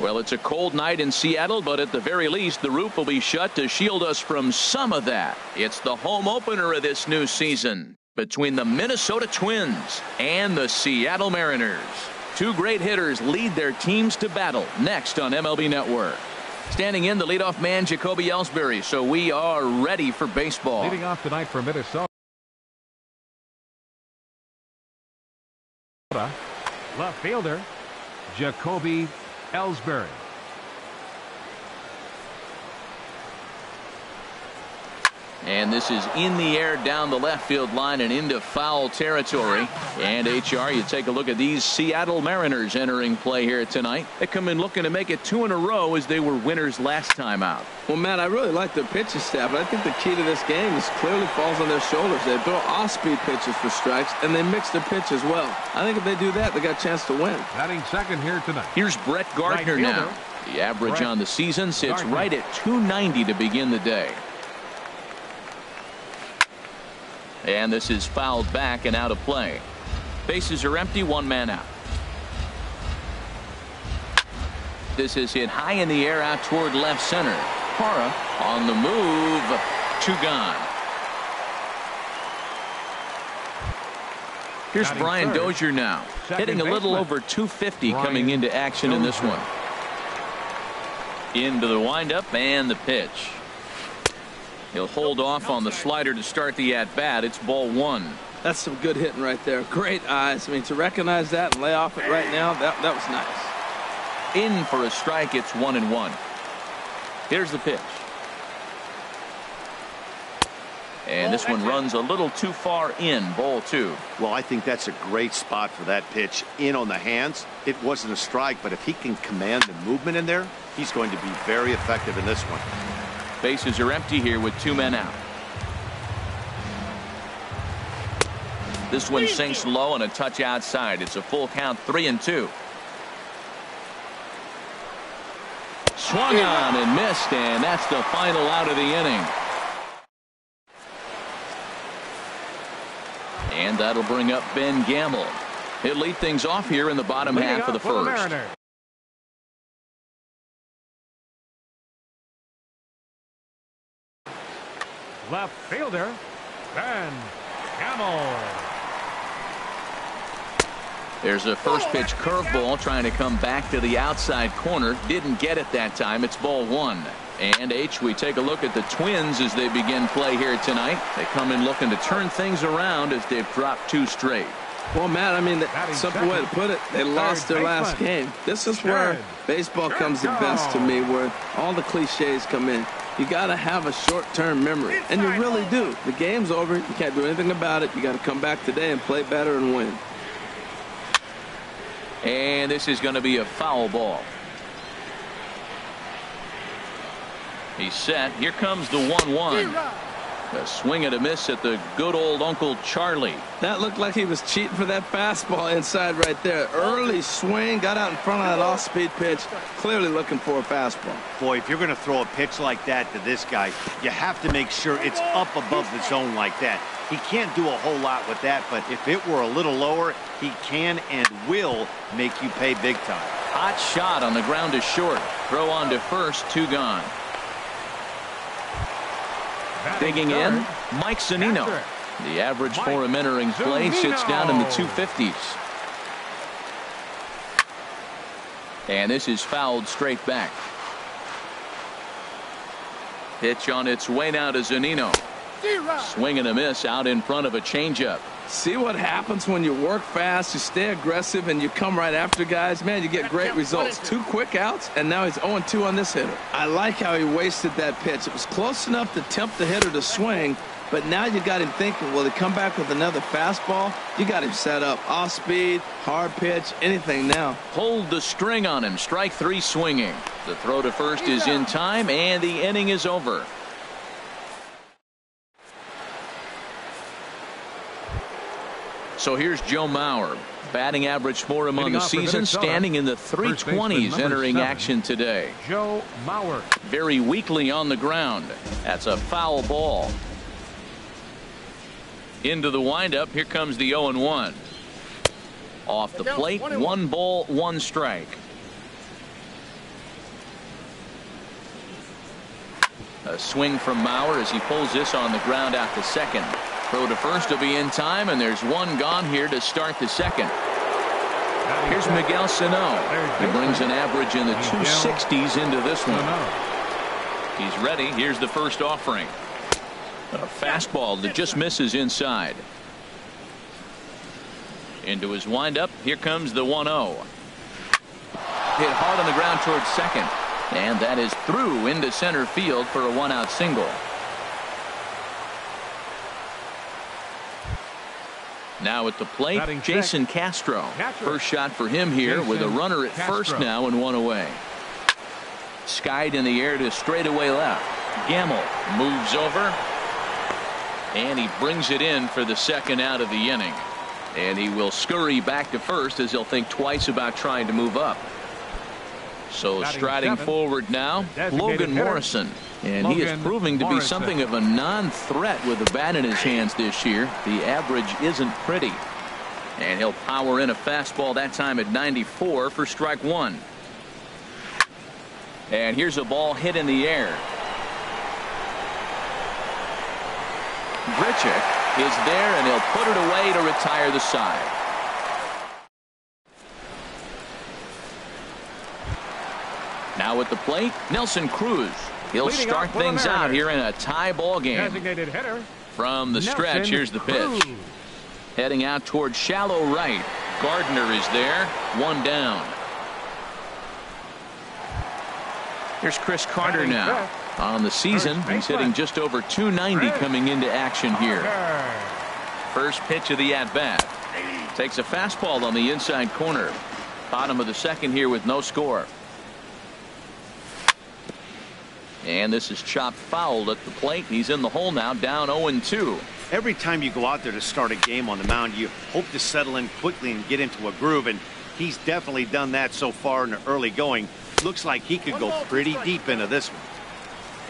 Well, it's a cold night in Seattle, but at the very least, the roof will be shut to shield us from some of that. It's the home opener of this new season between the Minnesota Twins and the Seattle Mariners. Two great hitters lead their teams to battle next on MLB Network. Standing in, the leadoff man, Jacoby Ellsbury. So we are ready for baseball. Leading off tonight for Minnesota, left fielder Jacoby Ellsbury. And this is in the air down the left field line and into foul territory. And HR, you take a look at these Seattle Mariners entering play here tonight. They come in looking to make it 2 in a row as they were winners last time out. Well, Matt, I really like their pitching staff, but I think the key to this game is clearly falls on their shoulders. They throw off-speed pitches for strikes, and they mix their pitch as well. I think if they do that, they got a chance to win. Batting second here tonight. Here's Brett Gardner now. The average on the season sits right at .290 to begin the day. And this is fouled back and out of play. Bases are empty, 1 man out. This is hit high in the air out toward left center. Parra on the move, 2 gone. Here's Brian Dozier now, hitting a little over .250 coming into action in this one. Into the windup and the pitch. He'll hold off on the slider to start the at-bat. It's ball 1. That's some good hitting right there. Great eyes. I mean, to recognize that and lay off it right now, that was nice. In for a strike. It's 1-1. Here's the pitch. And this one runs a little too far in. Ball 2. Well, I think that's a great spot for that pitch. In on the hands. It wasn't a strike, but if he can command the movement in there, he's going to be very effective in this one. Bases are empty here with 2 men out. This one sinks low and a touch outside. It's a full count, 3-2. Swung on and missed, and that's the final out of the inning. And that'll bring up Ben Gamel. He'll lead things off here in the bottom half of the first. Left fielder Ben Gamel. There's a first pitch curveball trying to come back to the outside corner. Didn't get it that time. It's ball 1. And we take a look at the Twins as they begin play here tonight. They come in looking to turn things around as they've dropped 2 straight. Well, Matt, I mean, the simple way to put it, they lost their last game. This is where baseball comes the best to me, where all the cliches come in. You got to have a short-term memory, and you really do. The game's over. You can't do anything about it. You got to come back today and play better and win. And this is going to be a foul ball. He's set. Here comes the 1-1. A swing and a miss at the good old Uncle Charlie. That looked like he was cheating for that fastball inside right there. Early swing, got out in front of that off-speed pitch. Clearly looking for a fastball. Boy, if you're going to throw a pitch like that to this guy, you have to make sure it's up above the zone like that. He can't do a whole lot with that, but if it were a little lower, he can and will make you pay big time. Hot shot on the ground to short. Throw on to first, 2 gone. Digging in, Mike Zunino. The average for him entering play sits down in the 250s. And this is fouled straight back. Pitch on its way now to Zunino. Swing and a miss out in front of a changeup. See what happens when you work fast, you stay aggressive, and you come right after guys. Man, you get great results. 2 quick outs, and now he's 0-2 on this hitter. I like how he wasted that pitch. It was close enough to tempt the hitter to swing, but now you got him thinking, will he come back with another fastball? You got him set up. Off speed, hard pitch, anything now. Pulled the string on him. Strike 3 swinging. The throw to first is in time, and the inning is over. So here's Joe Mauer. Batting average for him on the season, standing in the 320s entering action today. Joe Mauer. Very weakly on the ground. That's a foul ball. Into the windup. Here comes the 0-1. Off the plate, 1 ball, 1 strike. A swing from Mauer as he pulls this on the ground out to second. Throw to first will be in time, and there's one gone here to start the second. Here's Miguel Sano. He brings an average in the 260s into this one. He's ready. Here's the first offering. A fastball that just misses inside. Into his windup. Here comes the 1-0. Hit hard on the ground towards second. And that is through into center field for a one-out single. Now at the plate, Jason Castro. First shot for him here with a runner at first now and one away. Skied in the air to straightaway left. Gamble moves over. And he brings it in for the second out of the inning. And he will scurry back to first as he'll think twice about trying to move up. So striding forward now, Logan Morrison. And he is proving to be something of a non-threat with the bat in his hands this year. The average isn't pretty. And he'll power in a fastball that time at 94 for strike one. And here's a ball hit in the air. Grichuk is there, and he'll put it away to retire the side. Now at the plate, Nelson Cruz. He'll start things out here in a tie ball game. From the stretch, here's the pitch. Heading out toward shallow right. Gardner is there. One down. Here's Chris Carter now. On the season, he's hitting just over 290 coming into action here. First pitch of the at-bat. Takes a fastball on the inside corner. Bottom of the second here with no score. And this is chopped foul at the plate. He's in the hole now, down 0-2. Every time you go out there to start a game on the mound, you hope to settle in quickly and get into a groove, and he's definitely done that so far in the early going. Looks like he could go pretty deep into this one.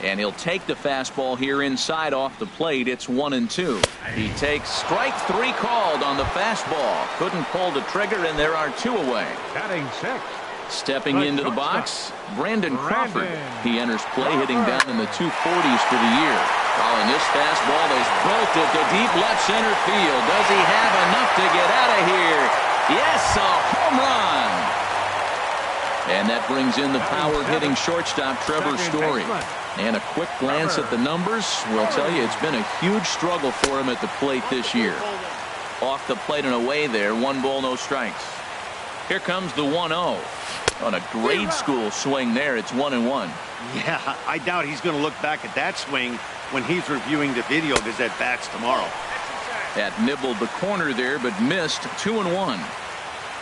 And he'll take the fastball here inside off the plate. It's 1-2. He takes strike three called on the fastball. Couldn't pull the trigger, and there are two away. Batting sixth. Stepping into the box, Brandon Crawford. He enters play hitting down in the 240s for the year. And this fastball is bolted to deep left center field. Does he have enough to get out of here? Yes, a home run. And that brings in the power-hitting shortstop Trevor Story. And a quick glance at the numbers will tell you it's been a huge struggle for him at the plate this year. Off the plate and away there, 1 ball, no strikes. Here comes the 1-0. On a grade school swing there, it's 1-1. Yeah, I doubt he's going to look back at that swing when he's reviewing the video of his at-bats tomorrow. That nibbled the corner there, but missed. 2-1.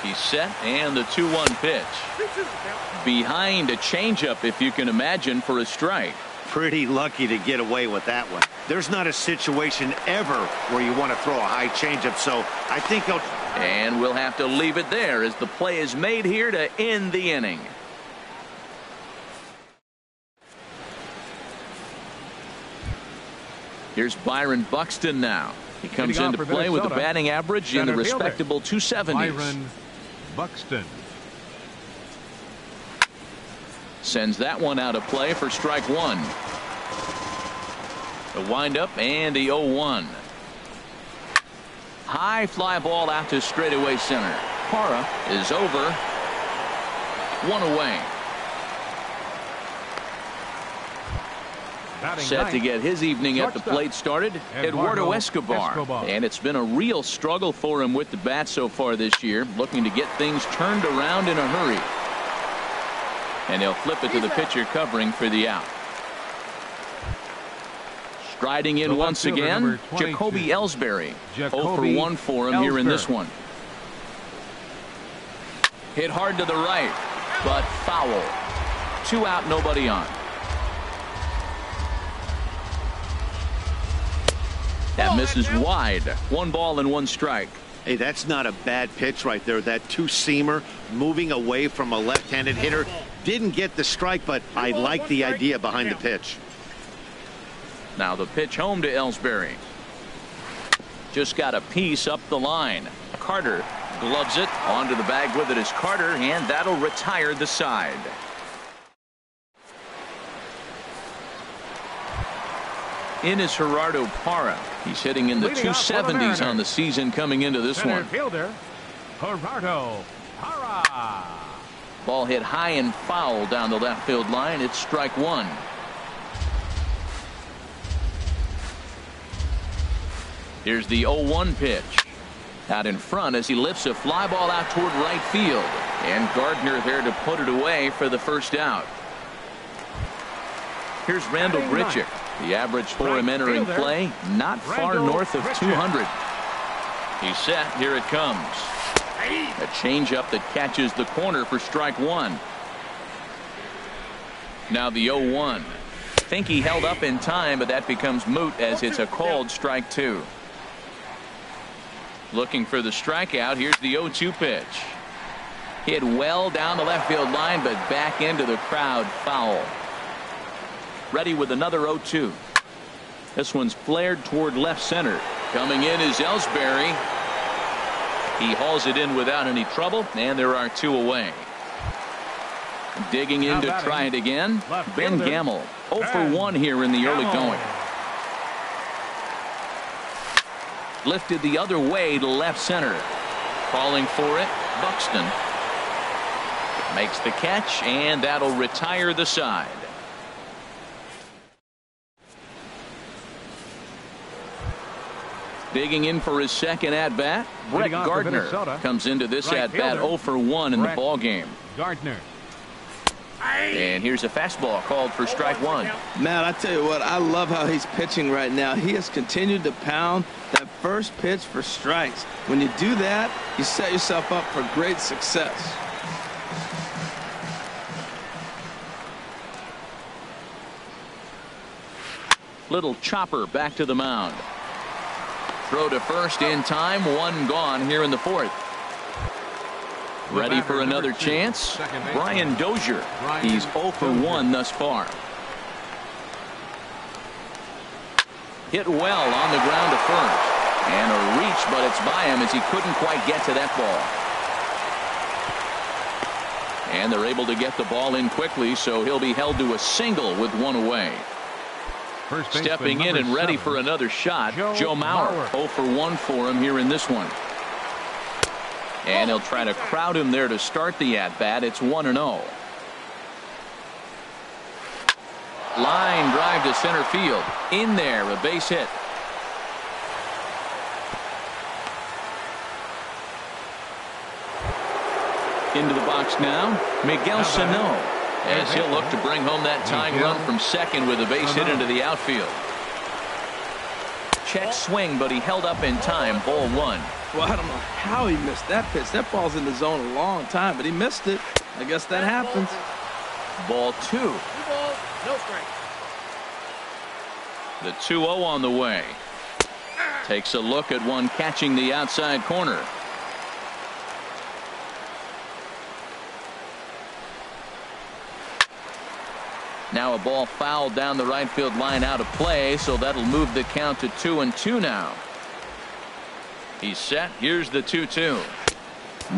He's set, and the 2-1 pitch. Behind a changeup, if you can imagine, for a strike. Pretty lucky to get away with that one. There's not a situation ever where you want to throw a high changeup, so I think he'll... And we'll have to leave it there as the play is made here to end the inning. Here's Byron Buxton now. He comes into play with a batting average in the respectable 270s. Byron Buxton. Sends that one out of play for strike one. The windup and the 0-1. High fly ball out to straightaway center. Parra is over. One away. Set to get his evening at the plate started, Eduardo Escobar. And it's been a real struggle for him with the bat so far this year, looking to get things turned around in a hurry. And he'll flip it to the pitcher covering for the out. Striding in once again, Jacoby Ellsbury. 0 for 1 for him here in this one. Hit hard to the right, but foul. 2 out, nobody on. That misses wide. 1 ball and 1 strike. Hey, that's not a bad pitch right there. That two-seamer moving away from a left-handed hitter. Didn't get the strike, but I like the idea behind the pitch. Now the pitch home to Ellsbury. Just got a piece up the line. Carter gloves it. Onto the bag with it is Carter, and that'll retire the side. in is Gerardo Parra. He's hitting in the 270s on the season coming into this one. Fielder, Gerardo Parra. Ball hit high and foul down the left field line. It's strike one. Here's the 0-1 pitch. Out in front as he lifts a fly ball out toward right field. And Gardner there to put it away for the first out. Here's Randal Grichuk. The average for him entering play, not far north of 200. He's set. Here it comes. A changeup that catches the corner for strike one. Now the 0-1. Think he held up in time, but that becomes moot as it's a called strike two. Looking for the strikeout. Here's the 0-2 pitch. Hit well down the left field line, but back into the crowd, foul. Ready with another 0-2. This one's flared toward left center. Coming in is Ellsbury. He hauls it in without any trouble, and there are two away. Digging in to try it again, Ben Gamel. 0 for 1 here in the early going. Lifted the other way to left center. Calling for it, Buxton. Makes the catch, and that'll retire the side. Digging in for his second at-bat, Brett Gardner comes into this at-bat 0 for 1 in the ballgame. Gardner. And here's a fastball called for strike one. Man, I tell you what, I love how he's pitching right now. He has continued to pound that first pitch for strikes. When you do that, you set yourself up for great success. Little chopper back to the mound. Throw to first in time. One gone here in the fourth. Ready for another chance. Brian Dozier. He's 0 for 1 thus far. Hit well on the ground to first. And a reach, but it's by him as he couldn't quite get to that ball. And they're able to get the ball in quickly, so he'll be held to a single with one away. Stepping in and ready for another shot, Joe Mauer. 0 for 1 for him here in this one. And he'll try to crowd him there to start the at-bat. It's 1-0. Line drive to center field. In there, a base hit. Into the box now, Miguel Sano, as he'll look to bring home that tying run from second with a base hit into the outfield. Check swing, but he held up in time. Ball one. Well, I don't know how he missed that pitch. That ball's in the zone a long time, but he missed it. I guess that happens. Ball two. No strike. The 2-0 on the way. Takes a look at one catching the outside corner. Now a ball fouled down the right field line out of play, so that'll move the count to 2-2 now. He's set. Here's the 2-2.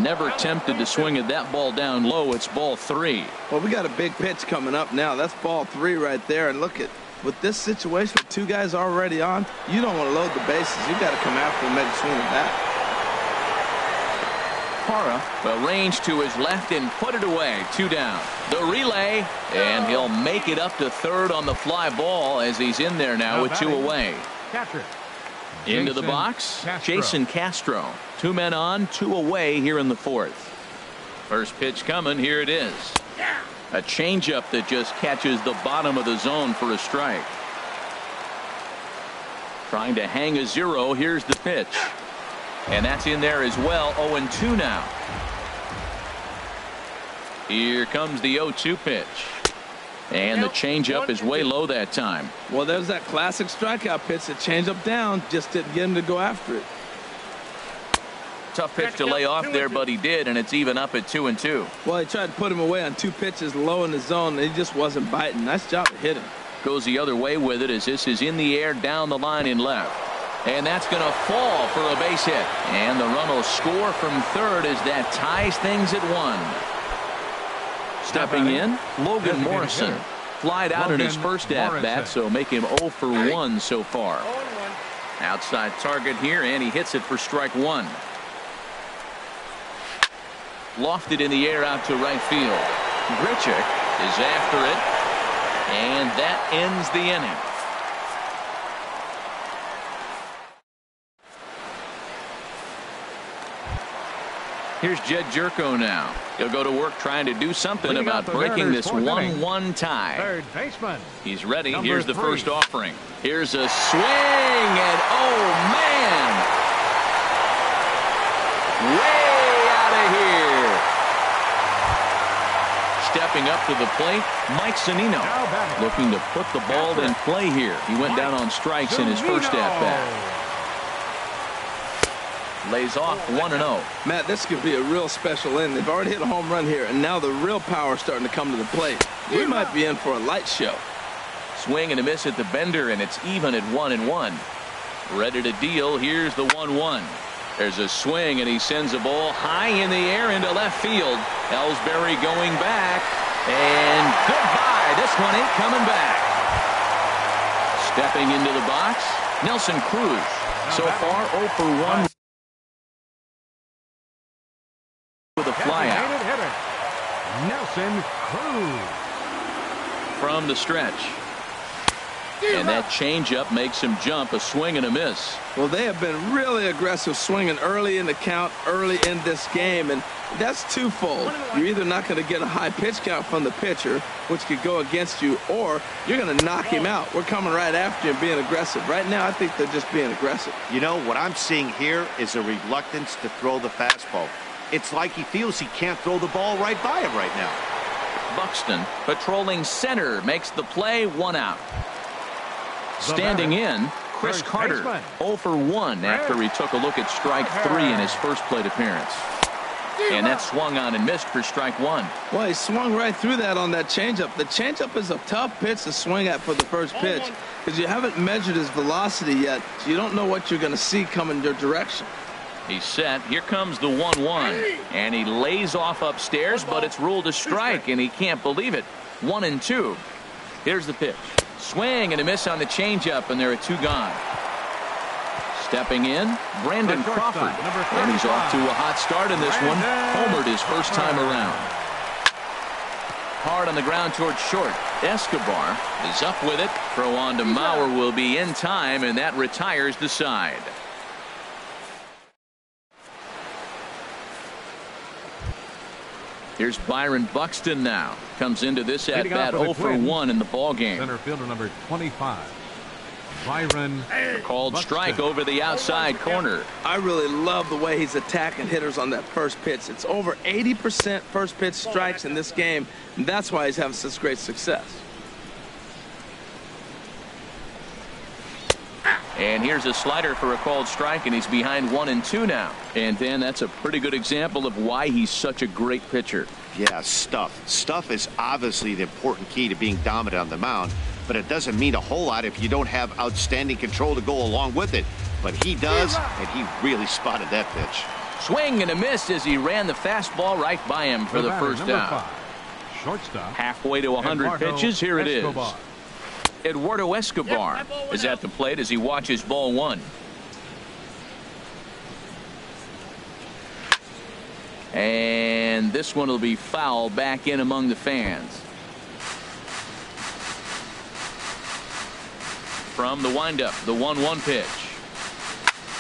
Never tempted to swing at that ball down low. It's ball three. Well, we got a big pitch coming up now. That's ball three right there. And look at, with this situation with two guys already on, you don't want to load the bases. You got to come after and make a swing at that. Parra arranged to his left and put it away. Two down. The relay, and he'll make it up to third on the fly ball as he's in there now with two away. Into the box, Jason Castro. Two men on, two away here in the fourth. First pitch coming. Here it is. A changeup that just catches the bottom of the zone for a strike. Trying to hang a zero. Here's the pitch. And that's in there as well. 0-2 now. Here comes the 0-2 pitch. And the changeup is way low that time. Well, there's that classic strikeout pitch. The changeup down just didn't get him to go after it. Tough pitch to lay off there, but he did, and it's even up at 2-2. Well, he tried to put him away on two pitches low in the zone, and he just wasn't biting. Nice job to hit him. Goes the other way with it as this is in the air down the line in left. And that's going to fall for a base hit. And the run will score from third as that ties things at one. Stepping in, Logan Morrison. flied out in his first at-bat, so make him 0 for 1 so far. Outside target here, and he hits it for strike one. Lofted in the air out to right field. Grichuk is after it, and that ends the inning. Here's Jed Jerko now. He'll go to work trying to do something about breaking this 1-1 tie. Third baseman. He's ready. Number Here's the 3. first offering. Here's a swing, and oh man, way out of here. Stepping up to the plate, Mike Zunino, looking to put the ball in play here. He went down on strikes in his first at-bat. Lays off 1-0. Matt, this could be a real special inning. They've already hit a home run here, and now the real power is starting to come to the plate. We might be in for a light show. Swing and a miss at the bender, and it's even at 1-1. Ready to deal. Here's the 1-1. There's a swing, and he sends a ball high in the air into left field. Ellsbury going back, and goodbye. This one ain't coming back. Stepping into the box, Nelson Cruz. So far, 0 for 1. With a flyout. Nelson Cruz. From the stretch. And that changeup makes him jump. A swing and a miss. Well, they have been really aggressive swinging early in the count, early in this game, and that's twofold. You're either not going to get a high pitch count from the pitcher, which could go against you, or you're going to knock him out. We're coming right after you and being aggressive. Right now, I think they're just being aggressive. You know, what I'm seeing here is a reluctance to throw the fastball. It's like he feels he can't throw the ball right by him right now. Buxton patrolling center makes the play, 1 out. Standing in, Chris Carter, 0 for 1 after he took a look at strike 3 in his first plate appearance. And that swung on and missed for strike 1. Well, he swung right through that on that changeup. The changeup is a tough pitch to swing at for the first pitch because you haven't measured his velocity yet, so you don't know what you're going to see coming your direction. He's set. Here comes the 1-1. And he lays off upstairs, but it's ruled a strike, and he can't believe it. 1-2. Here's the pitch. Swing and a miss on the changeup, and there are 2 gone. Stepping in, Brandon Crawford. And he's off to a hot start in this one. Homered his first time around. Hard on the ground towards short. Escobar is up with it. Throw on to Mauer will be in time, and that retires the side. Here's Byron Buxton now. Comes into this at-bat 0 for 1 in the ball game. Center fielder number 25, Byron. Called strike over the outside corner. I really love the way he's attacking hitters on that first pitch. It's over 80% first pitch strikes in this game, and that's why he's having such great success. And here's a slider for a called strike, and he's behind 1-2 now. And Dan, that's a pretty good example of why he's such a great pitcher. Yeah, stuff. Stuff is obviously the important key to being dominant on the mound, but it doesn't mean a whole lot if you don't have outstanding control to go along with it. But he does, and he really spotted that pitch. Swing and a miss as he ran the fastball right by him for the first out. Shortstop. Halfway to 100 pitches. Here it is. Eduardo Escobar is at the plate as he watches ball 1. And this one will be foul back in among the fans. From the windup, the 1-1 pitch.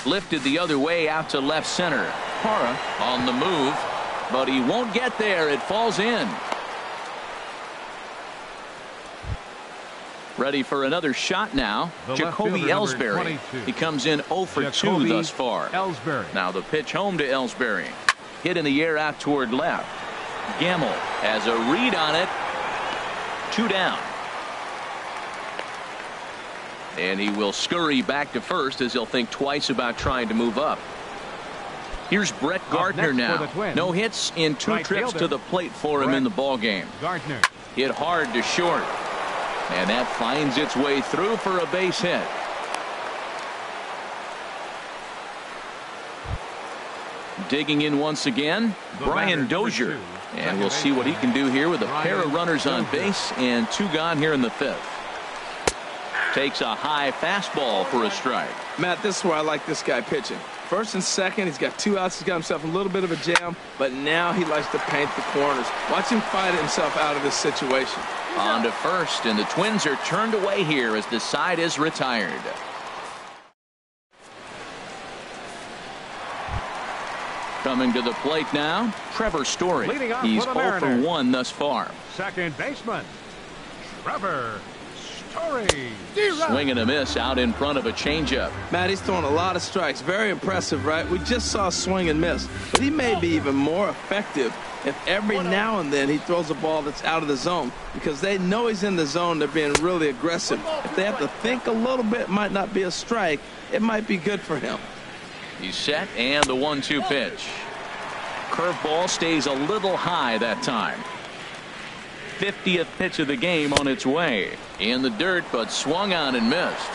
Lifted the other way out to left center. Parra on the move, but he won't get there. It falls in. Ready for another shot now. Jacoby Ellsbury. He comes in 0 for 2 thus far. Now the pitch home to Ellsbury. Hit in the air out toward left. Gamble has a read on it. 2 down. And he will scurry back to first as he'll think twice about trying to move up. Here's Brett Gardner now. No hits in 2 trips to the plate for him in the ball game. Gardner hit hard to short. And that finds its way through for a base hit. Digging in once again, Brian Dozier. And we'll see what he can do here with a pair of runners on base and 2 gone here in the 5th. Takes a high fastball for a strike. Matt, this is where I like this guy pitching. First and second, he's got 2 outs. He's got himself a little bit of a jam, but now he likes to paint the corners. Watch him fight himself out of this situation. On to first, and the Twins are turned away here as the side is retired. Coming to the plate now, Trevor Story. He's 0 for 1 thus far. Second baseman, Trevor Story. Swing and a miss out in front of a changeup. Matt, he's throwing a lot of strikes. Very impressive, right? We just saw a swing and miss, but he may be even more effective if every now and then he throws a ball that's out of the zone, because they know he's in the zone. They're being really aggressive. If they have to think a little bit, might not be a strike. It might be good for him. He's set, and the 1-2 pitch. Curveball stays a little high that time. 50th pitch of the game on its way. In the dirt, but swung on and missed.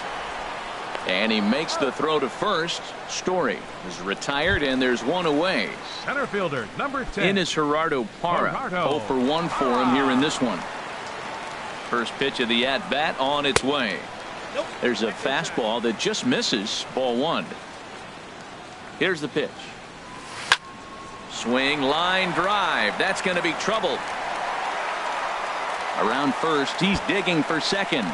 And he makes the throw to first. Story is retired, and there's 1 away. Center fielder, number 10. In is Gerardo Parra. 0 for 1 for him here in this one. First pitch of the at-bat on its way. There's a fastball that just misses. Ball 1. Here's the pitch. Swing, line drive. That's going to be trouble. Around first, he's digging for second.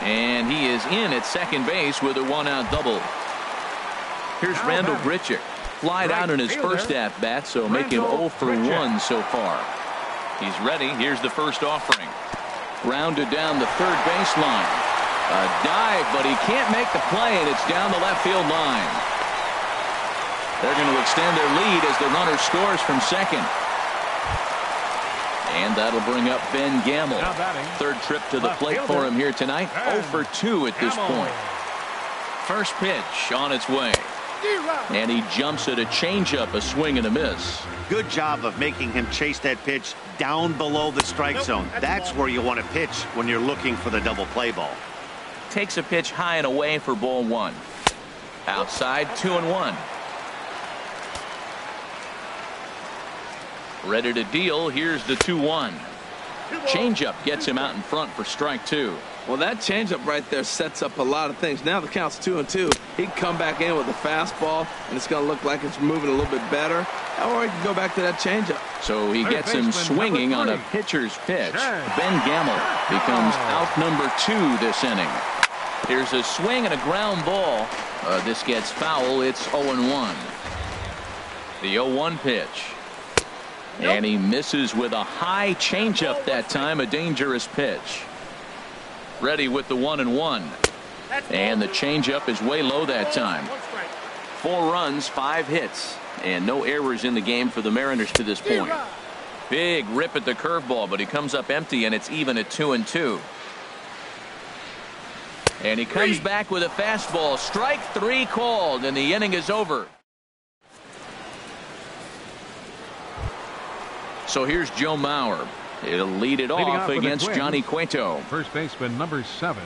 And he is in at second base with a 1-out double. Here's Randall Grichuk. Flied out in his first at-bat, so make him 0 for 1 so far. He's ready. Here's the first offering. Grounded down the third baseline. A dive, but he can't make the play, and it's down the left field line. They're going to extend their lead as the runner scores from second. And that'll bring up Ben Gamble. Third trip to the plate for him here tonight. 0 for 2 at this point. First pitch on its way. And he jumps at a changeup, a swing and a miss. Good job of making him chase that pitch down below the strike zone. That's where you want to pitch when you're looking for the double play ball. Takes a pitch high and away for ball 1. Outside, 2-1. Ready to deal. Here's the 2-1. Changeup gets him out in front for strike 2. Well, that changeup right there sets up a lot of things. Now the count's 2-2. He can come back in with a fastball, and it's going to look like it's moving a little bit better. Or he can go back to that changeup. So he gets him swinging on a pitcher's pitch. Ben Gamble becomes out number 2 this inning. Here's a swing and a ground ball. This gets foul. It's 0-1. The 0-1 pitch. And he misses with a high changeup that time. A dangerous pitch. Ready with the 1-1. And the changeup is way low that time. 4 runs, 5 hits, and no errors in the game for the Mariners to this point. Big rip at the curveball, but he comes up empty, and it's even at 2-2. And he comes back with a fastball. Strike 3 called, and the inning is over. So here's Joe Mauer. He'll lead it off against Johnny Cueto. First baseman number 7,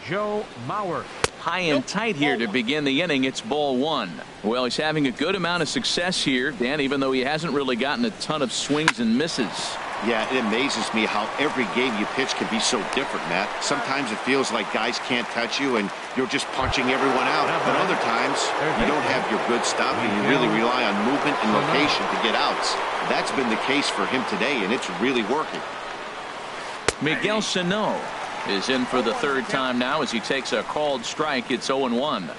Joe Mauer. High and tight here to begin the inning. It's ball 1. Well, he's having a good amount of success here, Dan, even though he hasn't really gotten a ton of swings and misses. Yeah, it amazes me how every game you pitch can be so different, Matt. Sometimes it feels like guys can't touch you and you're just punching everyone out. But other times you don't have your good stuff and you really rely on movement and location to get outs. That's been the case for him today, and it's really working. Miguel Sano is in for the 3rd time now as he takes a called strike. It's 0-1.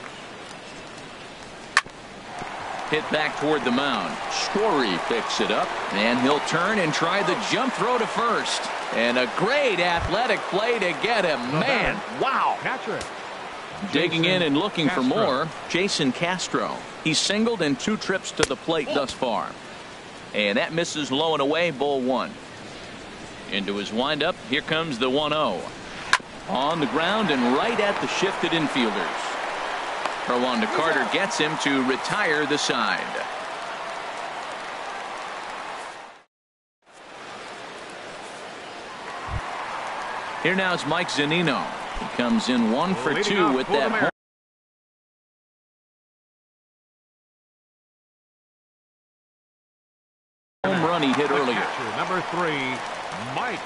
Hit back toward the mound. Story picks it up, and he'll turn and try the jump throw to first. And a great athletic play to get him. Man, wow. Digging in and looking for more, Jason Castro. He's singled in 2 trips to the plate thus far. And that misses low and away, ball 1. Into his windup, here comes the 1-0. On the ground and right at the shifted infielders. Rwanda Carter gets him to retire the side. Here now is Mike Zunino. He comes in 1 for 2 with that home run he hit earlier. Number 3, Mike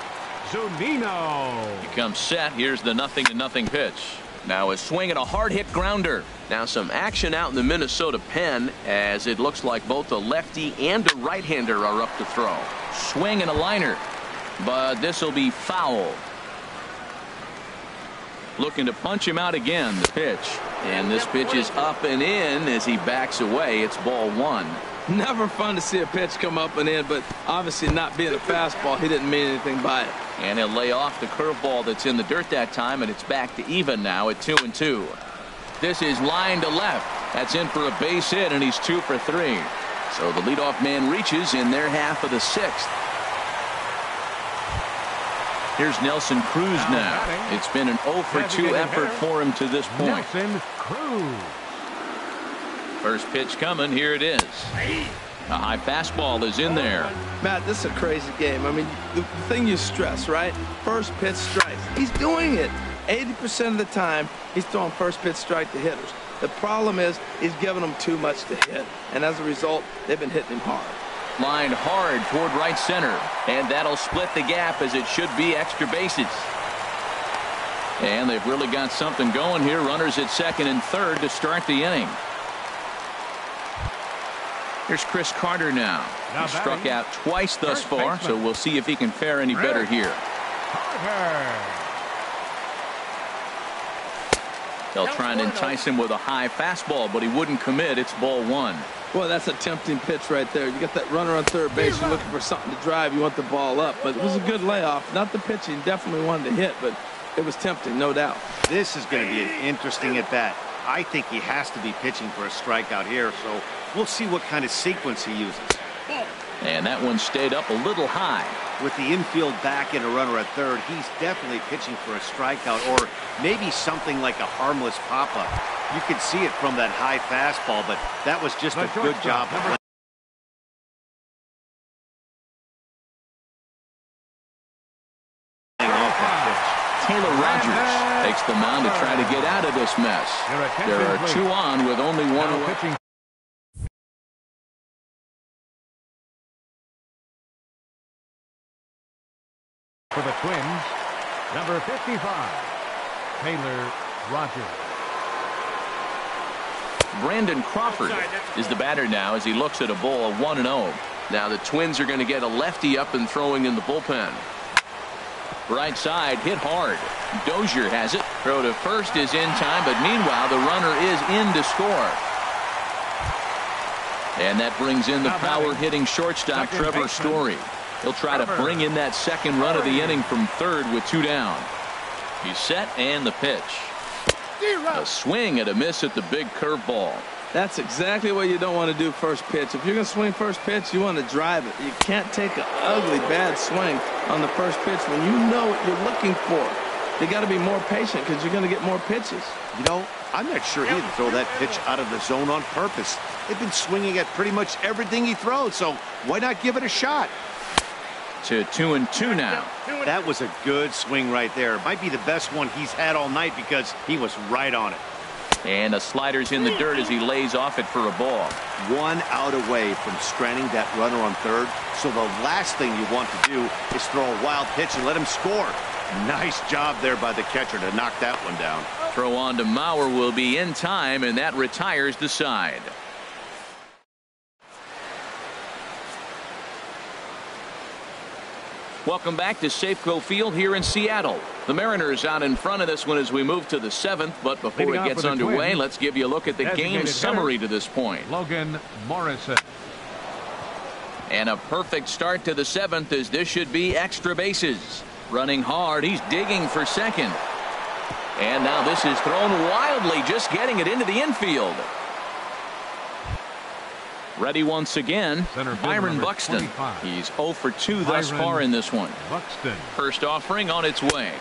Zunino. He comes set. Here's the 0-0 pitch. Now a swing and a hard hit grounder. Now some action out in the Minnesota pen as it looks like both a lefty and a right-hander are up to throw. Swing and a liner, but this will be foul. Looking to punch him out again. The pitch, and this pitch is up and in as he backs away. It's ball 1. Never fun to see a pitch come up and in, but obviously not being a fastball, he didn't mean anything by it. And he'll lay off the curveball that's in the dirt that time, and it's back to even now at 2-2. This is line to left. That's in for a base hit, and he's 2 for 3. So the leadoff man reaches in their half of the 6th. Here's Nelson Cruz now. It's been an 0 for 2 effort for him to this point. Nelson Cruz. First pitch coming. Here it is. A high fastball is in there. Matt, this is a crazy game. I mean, the thing you stress, right? First pitch strikes. He's doing it. 80% of the time, he's throwing first pitch strike to hitters. The problem is he's giving them too much to hit, and as a result, they've been hitting him hard. Lined hard toward right center, and that'll split the gap as it should be extra bases. And they've really got something going here. Runners at second and third to start the inning. Here's Chris Carter now. He struck out twice thus far, so we'll see if he can fare any better here. They'll try and entice him with a high fastball, but he wouldn't commit. It's ball 1. Well, that's a tempting pitch right there. You got that runner on third base. You're looking for something to drive. You want the ball up, but it was a good layoff. Not the pitching. Definitely wanted to hit, but it was tempting, no doubt. This is going to be an interesting at bat. I think he has to be pitching for a strikeout here, so we'll see what kind of sequence he uses. And that one stayed up a little high. With the infield back and a runner at third, he's definitely pitching for a strikeout or maybe something like a harmless pop-up. You could see it from that high fastball, but that was just a good job of laying off that pitch. Taylor Rogers takes the mound to try to get out of this mess. There are 2 on with only 1 away. For the Twins, number 55, Taylor Rogers. Brandon Crawford is the batter now as he looks at a ball of 1-0. Now the Twins are going to get a lefty up and throwing in the bullpen. Right side hit hard. Dozier has it. Throw to first is in time, but meanwhile the runner is in to score. And that brings in the power hitting shortstop Trevor Story. He'll try to bring in that second run of the inning from third with 2 down. He's set and the pitch. A swing and a miss at the big curveball. That's exactly what you don't want to do first pitch. If you're going to swing first pitch, you want to drive it. You can't take an ugly, bad swing on the first pitch when you know what you're looking for. You got to be more patient because you're going to get more pitches. You know, I'm not sure he'd throw that pitch out of the zone on purpose. They've been swinging at pretty much everything he throws, so why not give it a shot? To 2-2 now. That was a good swing right there. Might be the best one he's had all night because he was right on it. And the slider's in the dirt as he lays off it for a ball. 1 out away from stranding that runner on third. So the last thing you want to do is throw a wild pitch and let him score. Nice job there by the catcher to knock that one down. Throw on to Mauer will be in time, and that retires the side. Welcome back to Safeco Field here in Seattle. The Mariners out in front of this one as we move to the 7th, but before it gets underway, Twins, let's give you a look at the game summary to this point. Logan Morrison. And a perfect start to the 7th as this should be extra bases. Running hard, he's digging for second. And now this is thrown wildly, just getting it into the infield. Ready once again, Byron Buxton. 25. He's 0 for 2 thus far in this one. Buxton. First offering on its way.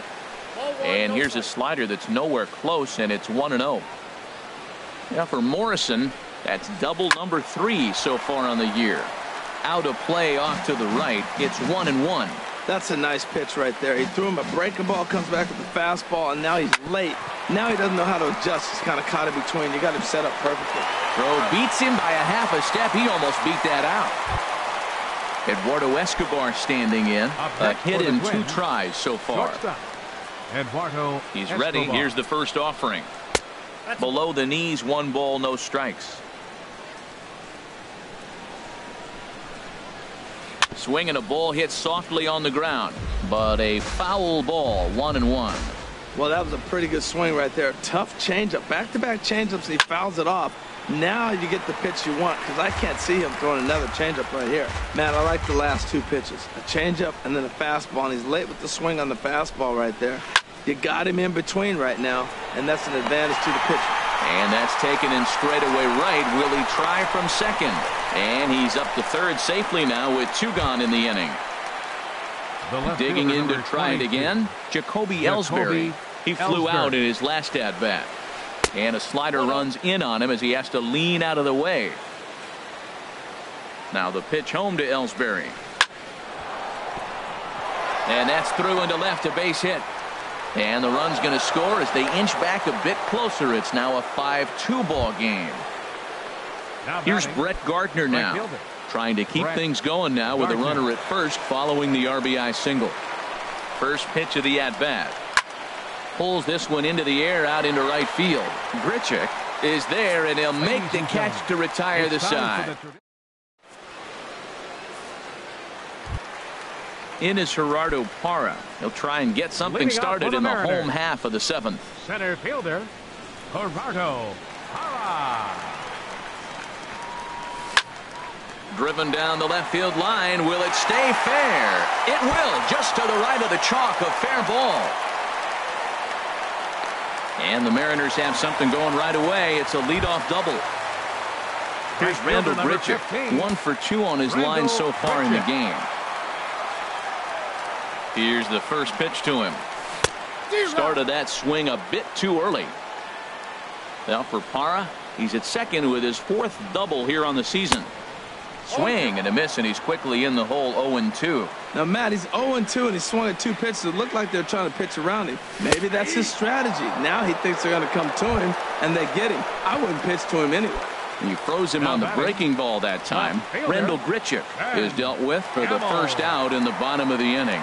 And here's a slider that's nowhere close, and it's 1-0. Yeah, for Morrison, that's double number 3 so far on the year. Out of play off to the right. It's 1-1. That's a nice pitch right there. He threw him a breaking ball, comes back with the fastball, and now he's late. Now he doesn't know how to adjust. He's kind of caught in between. You got him set up perfectly. Throw beats him by a half a step. He almost beat that out. Eduardo Escobar standing in. A hit in 2 tries so far. Eduardo He's ready. Escobar. Here's the first offering. Below the knees, 1 ball, no strikes. Swinging a ball hit softly on the ground, but a foul ball, 1-1. Well, that was a pretty good swing right there. Tough changeup. Back-to-back changeups, and he fouls it off. Now you get the pitch you want, because I can't see him throwing another changeup right here. Man, I like the last 2 pitches. A changeup and then a fastball, and he's late with the swing on the fastball right there. You got him in between right now, and that's an advantage to the pitcher. And that's taken in straightaway right. Will he try from second? And he's up to third safely now with 2 gone in the inning. Digging in to try it again, Jacoby Ellsbury. He flew out in his last at-bat. And a slider runs in on him as he has to lean out of the way. Now the pitch home to Ellsbury. And that's through into left, a base hit. And the run's going to score as they inch back a bit closer. It's now a 5-2 ball game. Here's Brett Gardner now, trying to keep things going now with a runner at first following the RBI single. First pitch of the at-bat. Pulls this one into the air out into right field. Grichuk is there, and he'll make the catch to retire the side. In is Gerardo Parra. He'll try and get something started in the home half of the 7th. Center fielder, Gerardo Parra. Driven down the left field line. Will it stay fair? It will, just to the right of the chalk, a fair ball. And the Mariners have something going right away. It's a leadoff double. Here's Randall Grichuk, 1 for 2 on his line so far in the game. Here's the first pitch to him. Started that swing a bit too early. Now for Parra, he's at second with his 4th double here on the season. Swing and a miss, and he's quickly in the hole, 0-2. Now, Matt, he's 0-2, and he swung at 2 pitches that looked like they're trying to pitch around him. Maybe that's his strategy. Now he thinks they're going to come to him, and they get him. I wouldn't pitch to him anyway. He froze him on the breaking ball that time. Randall Grichuk is dealt with for the first out in the bottom of the inning.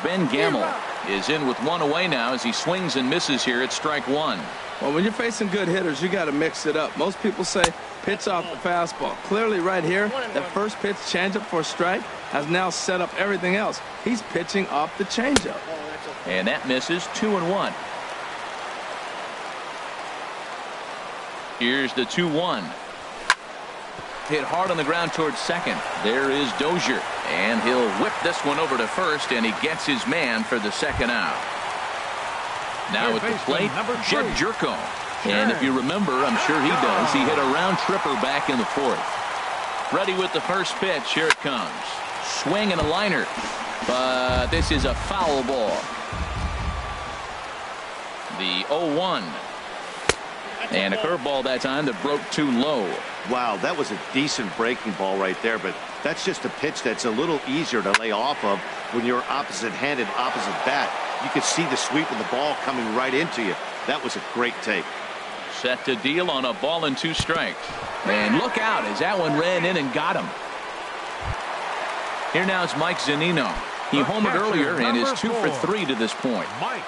Ben Gamel is in with 1 away now as he swings and misses here at strike 1. Well, when you're facing good hitters, you got to mix it up. Most people say pitch off the fastball. Clearly right here, that first pitch changeup for a strike has now set up everything else. He's pitching off the changeup. And that misses, 2-1. Here's the 2-1. Hit hard on the ground towards second. There is Dozier, and he'll whip this one over to first, and he gets his man for the second out. Now at the plate, Jed Jerko. And if you remember, I'm sure he does, he hit a round tripper back in the 4th. Ready with the first pitch. Here it comes. Swing and a liner. But this is a foul ball. The 0-1. And a curveball that time that broke too low. Wow, that was a decent breaking ball right there, but that's just a pitch that's a little easier to lay off of when you're opposite-handed, opposite bat. You could see the sweep of the ball coming right into you. That was a great take. Set to deal on a ball and 2 strikes. And look out as that one ran in and got him. Here now is Mike Zunino. He homered earlier and is 2 for 3 to this point. Mike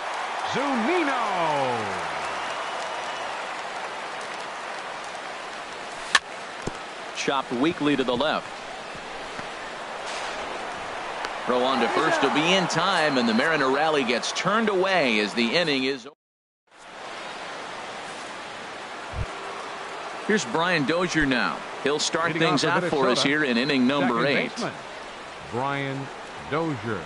Zunino. Chopped weakly to the left. Throw on to first to be in time, and the Mariner rally gets turned away as the inning is over. Here's Brian Dozier now. He'll start things out for us here in inning number 8. Brian Dozier.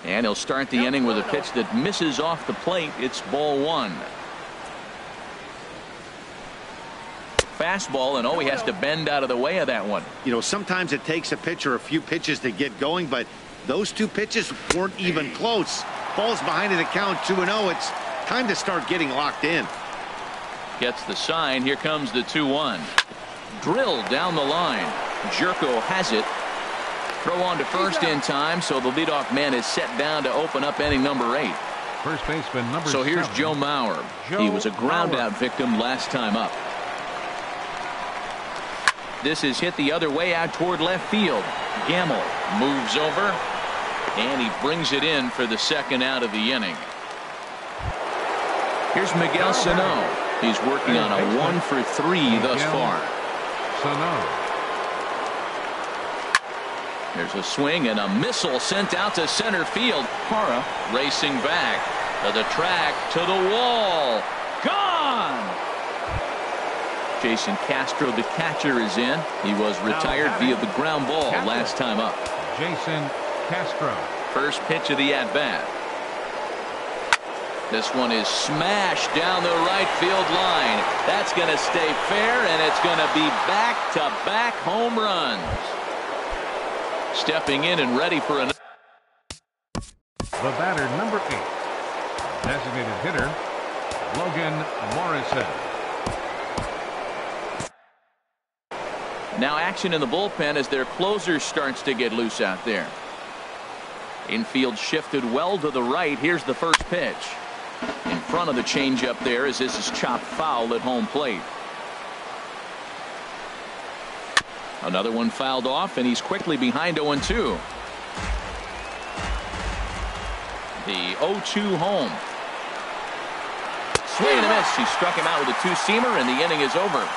And he'll start the inning with a pitch that misses off the plate. It's ball 1. Fastball, and he has to bend out of the way of that one. You know, sometimes it takes a pitcher a few pitches to get going, but those 2 pitches weren't even close. Ball's behind in the count, 2-0. It's time to start getting locked in. Gets the sign. Here comes the 2-1. Drilled down the line. Jerko has it. Throw on to first in time, so the leadoff man is set down to open up inning number 8. First baseman number 7. So here's Joe Mauer. He was a ground out victim last time up. This is hit the other way out toward left field. Gamble moves over, and he brings it in for the second out of the inning. Here's Miguel Sano. He's working on a 1-for-3 thus far. There's a swing and a missile sent out to center field. Parra racing back to the track, to the wall. Gone! Jason Castro, the catcher, is in. He was retired via the ground ball last time up. Jason Castro. First pitch of the at-bat. This one is smashed down the right field line. That's going to stay fair, and it's going to be back-to-back home runs. Stepping in and ready for another. The batter, number 8. Designated hitter, Logan Morrison. Now action in the bullpen as their closer starts to get loose out there. Infield shifted well to the right. Here's the first pitch. In front of the changeup there as this is chopped foul at home plate. Another one fouled off, and he's quickly behind 0-2. The 0-2 home. Swing and a miss. He struck him out with a two-seamer, and the inning is over.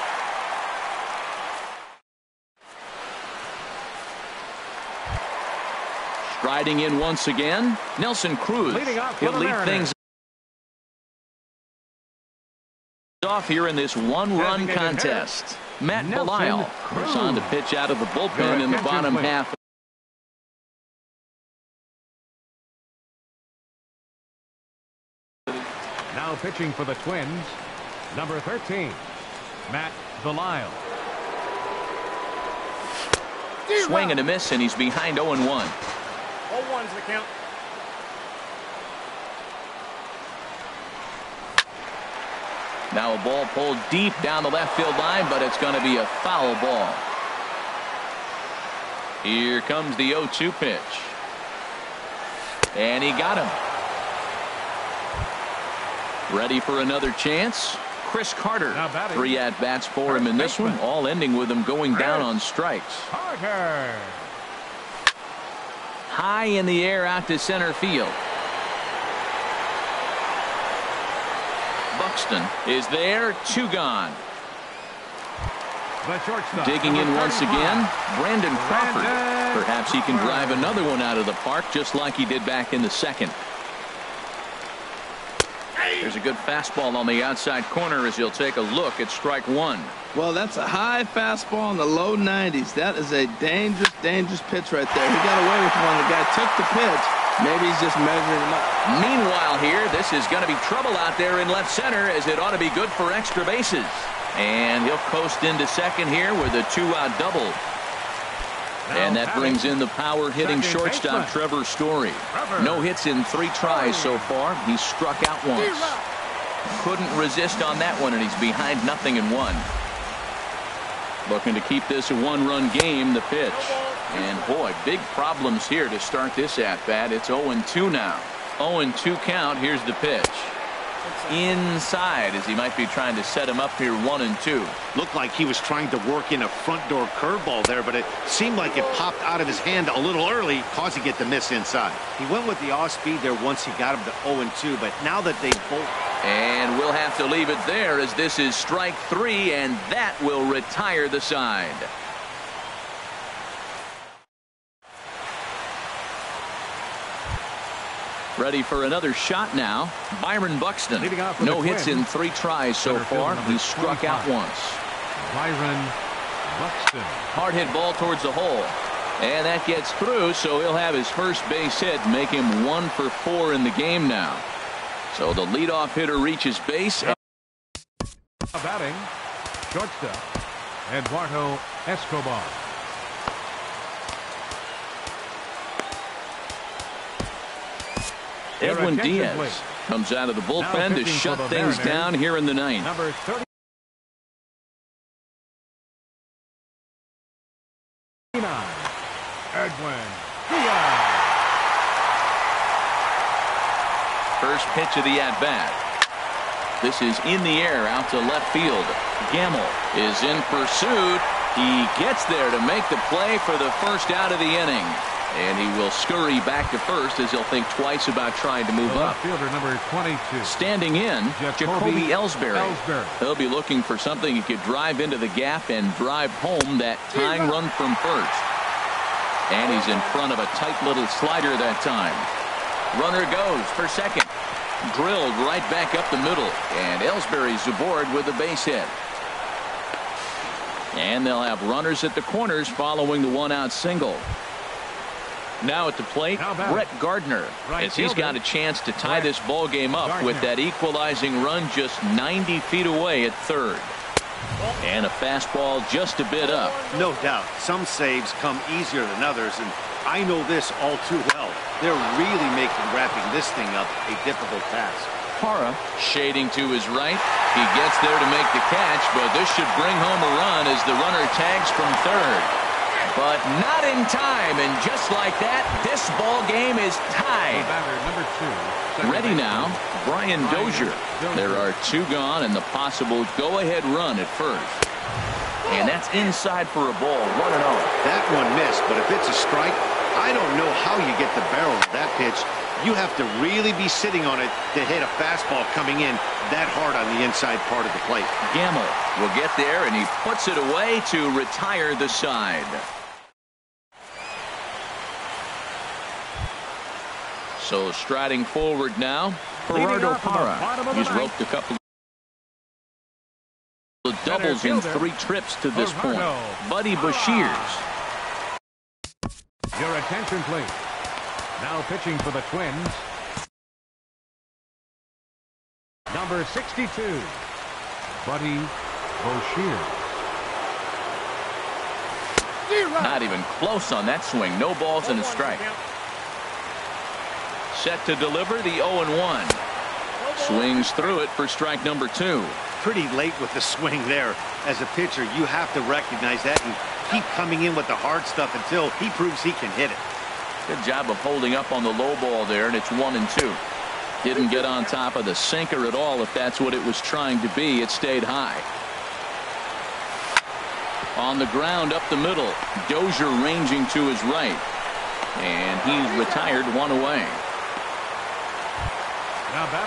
Striding in once again, Nelson Cruz. He'll lead things off here in this one-run contest. Matt Belisle is on to pitch out of the bullpen in the bottom half. Now pitching for the Twins, number 13, Matt Belisle. Swing and a miss, and he's behind 0-1. 0-1's the count. Now a ball pulled deep down the left field line, but it's going to be a foul ball. Here comes the 0-2 pitch. And he got him. Ready for another chance. Chris Carter. 3 at-bats for him in this one, all ending with him going down on strikes. Carter. High in the air out to center field. Buxton is there, 2 gone. The shortstop, digging in once again, Brandon Crawford. Perhaps he can drive another one out of the park just like he did back in the second. There's a good fastball on the outside corner as he'll take a look at strike 1. Well, that's a high fastball in the low 90s. That is a dangerous pitch right there. He got away with one. The guy took the pitch. Maybe he's just measuring him up. Meanwhile here, this is going to be trouble out there in left center as it ought to be good for extra bases. And he'll coast into second here with a 2-out double. And that brings in the power-hitting shortstop Trevor Story. No hits in 3 tries so far. He struck out once. Couldn't resist on that one, and he's behind 0-1. Looking to keep this a 1-run game, the pitch. And boy, big problems here to start this at-bat. It's 0-2 now. 0-2 count. Here's the pitch. Inside as he might be trying to set him up here 1-2. Looked like he was trying to work in a front door curveball there, but it seemed like it popped out of his hand a little early, causing it to miss inside. He went with the off speed there once he got him to 0-2, but now that they both. And we'll have to leave it there as this is strike 3, and that will retire the side. Ready for another shot now. Byron Buxton. No hits in 3 tries so far. He struck out once. Byron Buxton. Hard hit ball towards the hole. And that gets through, so he'll have his first base hit, make him 1 for 4 in the game now. So the leadoff hitter reaches base. Batting, shortstop, Eduardo Escobar. Edwin Diaz comes out of the bullpen to shut things down here in the 9th. Number 39, Edwin Diaz. First pitch of the at-bat. This is in the air out to left field. Gamble is in pursuit, He gets there to make the play for the first out of the inning. And he will scurry back to first as he'll think twice about trying to move up. Fielder number 22. Standing in, Jacoby Ellsbury. He'll be looking for something he could drive into the gap and drive home that tying run from first. And he's in front of a tight little slider that time. Runner goes for second. Drilled right back up the middle. And Ellsbury's aboard with a base hit. And they'll have runners at the corners following the one-out single. Now at the plate, Brett Gardner, as he's got a chance to tie this ball game up with that equalizing run just 90 feet away at third. And a fastball just a bit up. No doubt. Some saves come easier than others, and I know this all too well. They're really making wrapping this thing up a difficult task. Parra shading to his right. He gets there to make the catch, but this should bring home a run as the runner tags from third. But not in time, and just like that, this ball game is tied. Number 2. Ready now, Brian Dozier. There are two gone and the possible go-ahead run at first. And that's inside for a ball, 1-0. That one missed, but if it's a strike, I don't know how you get the barrel of that pitch. You have to really be sitting on it to hit a fastball coming in that hard on the inside part of the plate. Gamble will get there, and he puts it away to retire the side. So striding forward now, Gerardo Parra. He's roped a couple of doubles in 3 trips to this point. Buddy Bashirs. Your attention, please. Now pitching for the Twins, number 62, Buddy Bashirs. Not even close on that swing. No balls and a strike. Set to deliver the 0-1. Swings through it for strike number 2. Pretty late with the swing there. As a pitcher, you have to recognize that and keep coming in with the hard stuff until he proves he can hit it. Good job of holding up on the low ball there, and it's 1-2. Didn't get on top of the sinker at all if that's what it was trying to be. It stayed high. On the ground up the middle. Dozier ranging to his right. And he's retired, 1 away.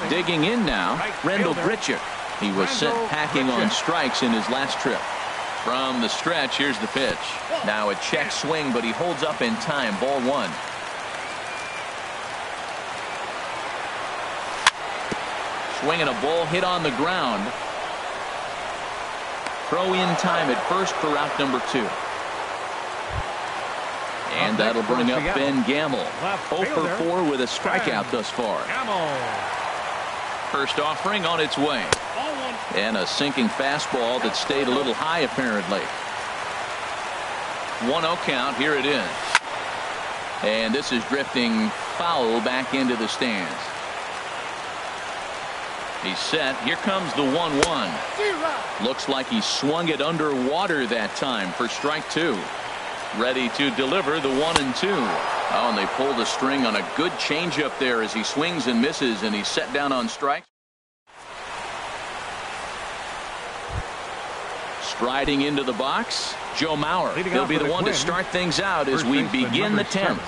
Digging in now, Rendell Grichuk. He was sent packing on strikes in his last trip. From the stretch, here's the pitch. Now a check swing, but he holds up in time. Ball 1. Swinging a ball hit on the ground. Throw in time at first for out number 2. And that'll bring up Ben Gamble. 0 for 4 with a strikeout thus far. First offering on its way. And a sinking fastball that stayed a little high apparently. 1-0 count. Here it is. And this is drifting foul back into the stands. He's set. Here comes the 1-1. Looks like he swung it underwater that time for strike 2. Ready to deliver the 1-2. Oh, and they pulled the string on a good changeup there as he swings and misses, and he's set down on strikes. Striding into the box, Joe Mauer. He'll be the one to start things out as we begin the 10th.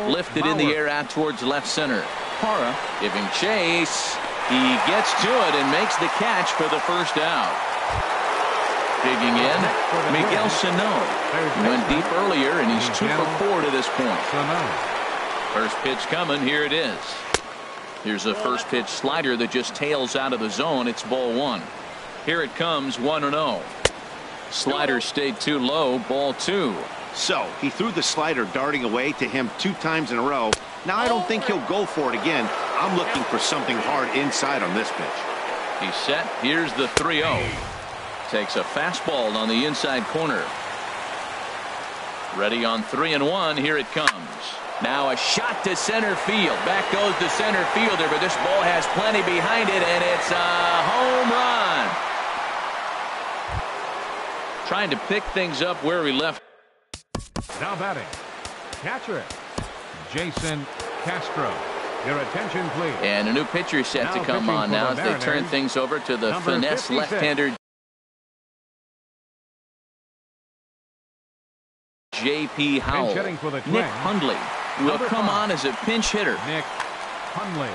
Lifted in the air out towards left center. Parra giving chase. He gets to it and makes the catch for the first out. Digging in, Miguel Sano. Went deep earlier, and he's 2 for 4 to this point. First pitch coming. Here it is. Here's a first pitch slider that just tails out of the zone. It's ball 1. Here it comes, 1-0. Slider stayed too low. Ball 2. So he threw the slider darting away to him 2 times in a row. Now I don't think he'll go for it again. I'm looking for something hard inside on this pitch. He's set. Here's the 3-0. Takes a fastball on the inside corner. Ready on 3-1. Here it comes. Now a shot to center field. Back goes the center fielder, but this ball has plenty behind it, and it's a home run. Trying to pick things up where we left. Now batting, catcher, Jason Castro. Your attention, please. And a new pitcher set to come on now as they turn things over to the finesse left-hander J.P. Howell. hitting for the Nick Twins. Hundley will Number come 5. on as a pinch hitter. Nick Hundley.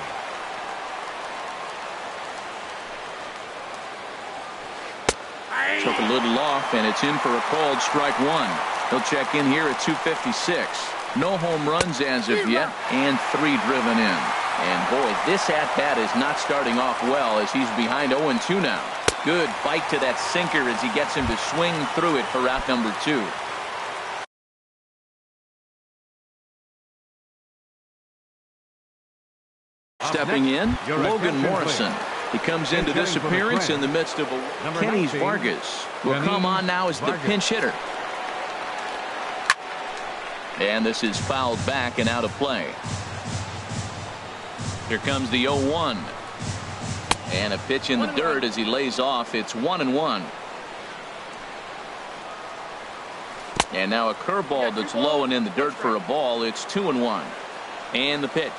Took a little off, and it's in for a called strike one. He'll check in here at 256. No home runs as of yet, and 3 driven in. And boy, this at-bat is not starting off well as he's behind 0-2 now. Good bite to that sinker as he gets him to swing through it for out number 2. Stepping in, Logan Morrison. He comes into this appearance in the midst of Kenny Vargas will come on now as the pinch hitter. And this is fouled back and out of play. Here comes the 0-1. And a pitch in the dirt as he lays off. It's 1-1. And now a curveball that's low and in the dirt for a ball. It's 2-1. And the pitch.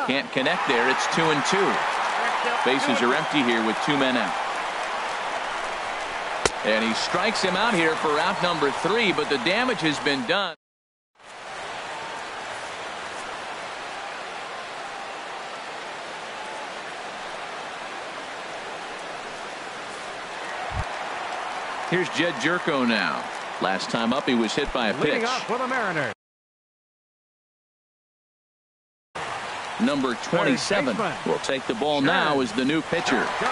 Can't connect there. It's 2-2. Bases are empty here with 2 men out. And he strikes him out here for out number 3, but the damage has been done. Here's Jed Jerko now. Last time up, he was hit by a pitch. Leading off for the Mariners. Number 27 will take the ball now as the new pitcher. Go.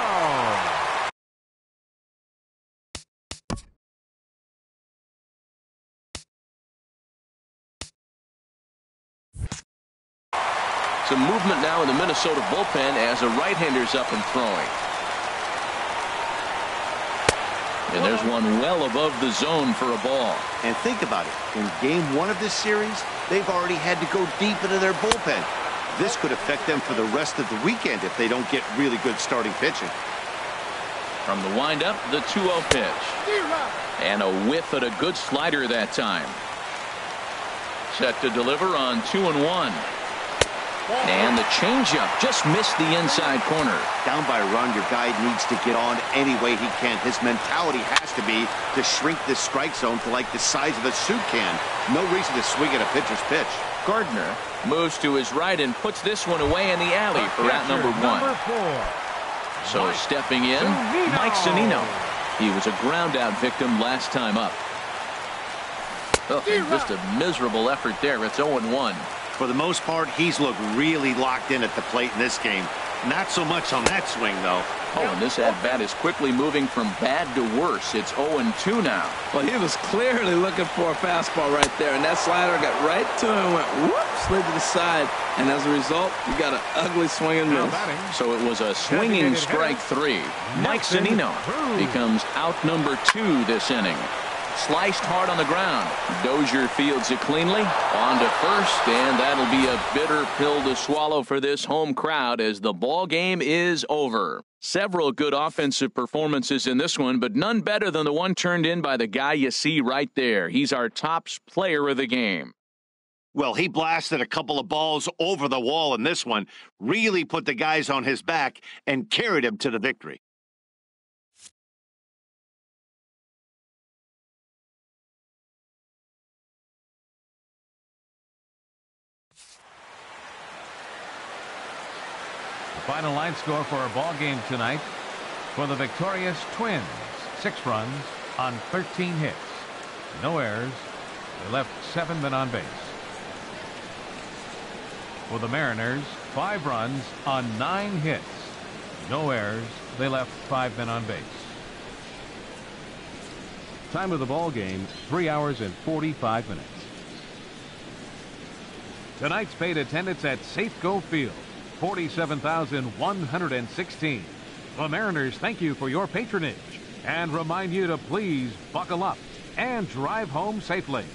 Some movement now in the Minnesota bullpen as a right-hander's up and throwing. And there's one well above the zone for a ball. And think about it. In game 1 of this series, they've already had to go deep into their bullpen. This could affect them for the rest of the weekend if they don't get really good starting pitching. From the windup, the 2-0 pitch. And a whiff at a good slider that time. Set to deliver on 2-1. And the changeup just missed the inside corner. Down by a run, your guy needs to get on any way he can. His mentality has to be to shrink this strike zone to like the size of a soup can. No reason to swing at a pitcher's pitch. Gardner moves to his right and puts this one away in the alley for out number 1. So stepping in, Mike Zunino. He was a ground out victim last time up. Oh, just a miserable effort there. It's 0-1. For the most part, he's looked really locked in at the plate in this game. Not so much on that swing, though. Oh, and this at-bat is quickly moving from bad to worse. It's 0-2 now. Well, he was clearly looking for a fastball right there, and that slider got right to him, went whoop, slid to the side, and as a result, you got an ugly swing and miss. So it was a swinging strike 3. Mike Zunino becomes out number 2 this inning. Sliced hard on the ground. Dozier fields it cleanly. On to first, and that'll be a bitter pill to swallow for this home crowd as the ball game is over. Several good offensive performances in this one, but none better than the one turned in by the guy you see right there. He's our top player of the game. Well, he blasted a couple of balls over the wall in this one, really put the guys on his back and carried him to the victory. Final line score for our ball game tonight. For the victorious Twins, 6 runs on 13 hits. No errors. They left 7 men on base. For the Mariners, 5 runs on 9 hits. No errors. They left 5 men on base. Time of the ball game, 3 hours and 45 minutes. Tonight's paid attendance at Safeco Field, 47,116. The Mariners thank you for your patronage and remind you to please buckle up and drive home safely.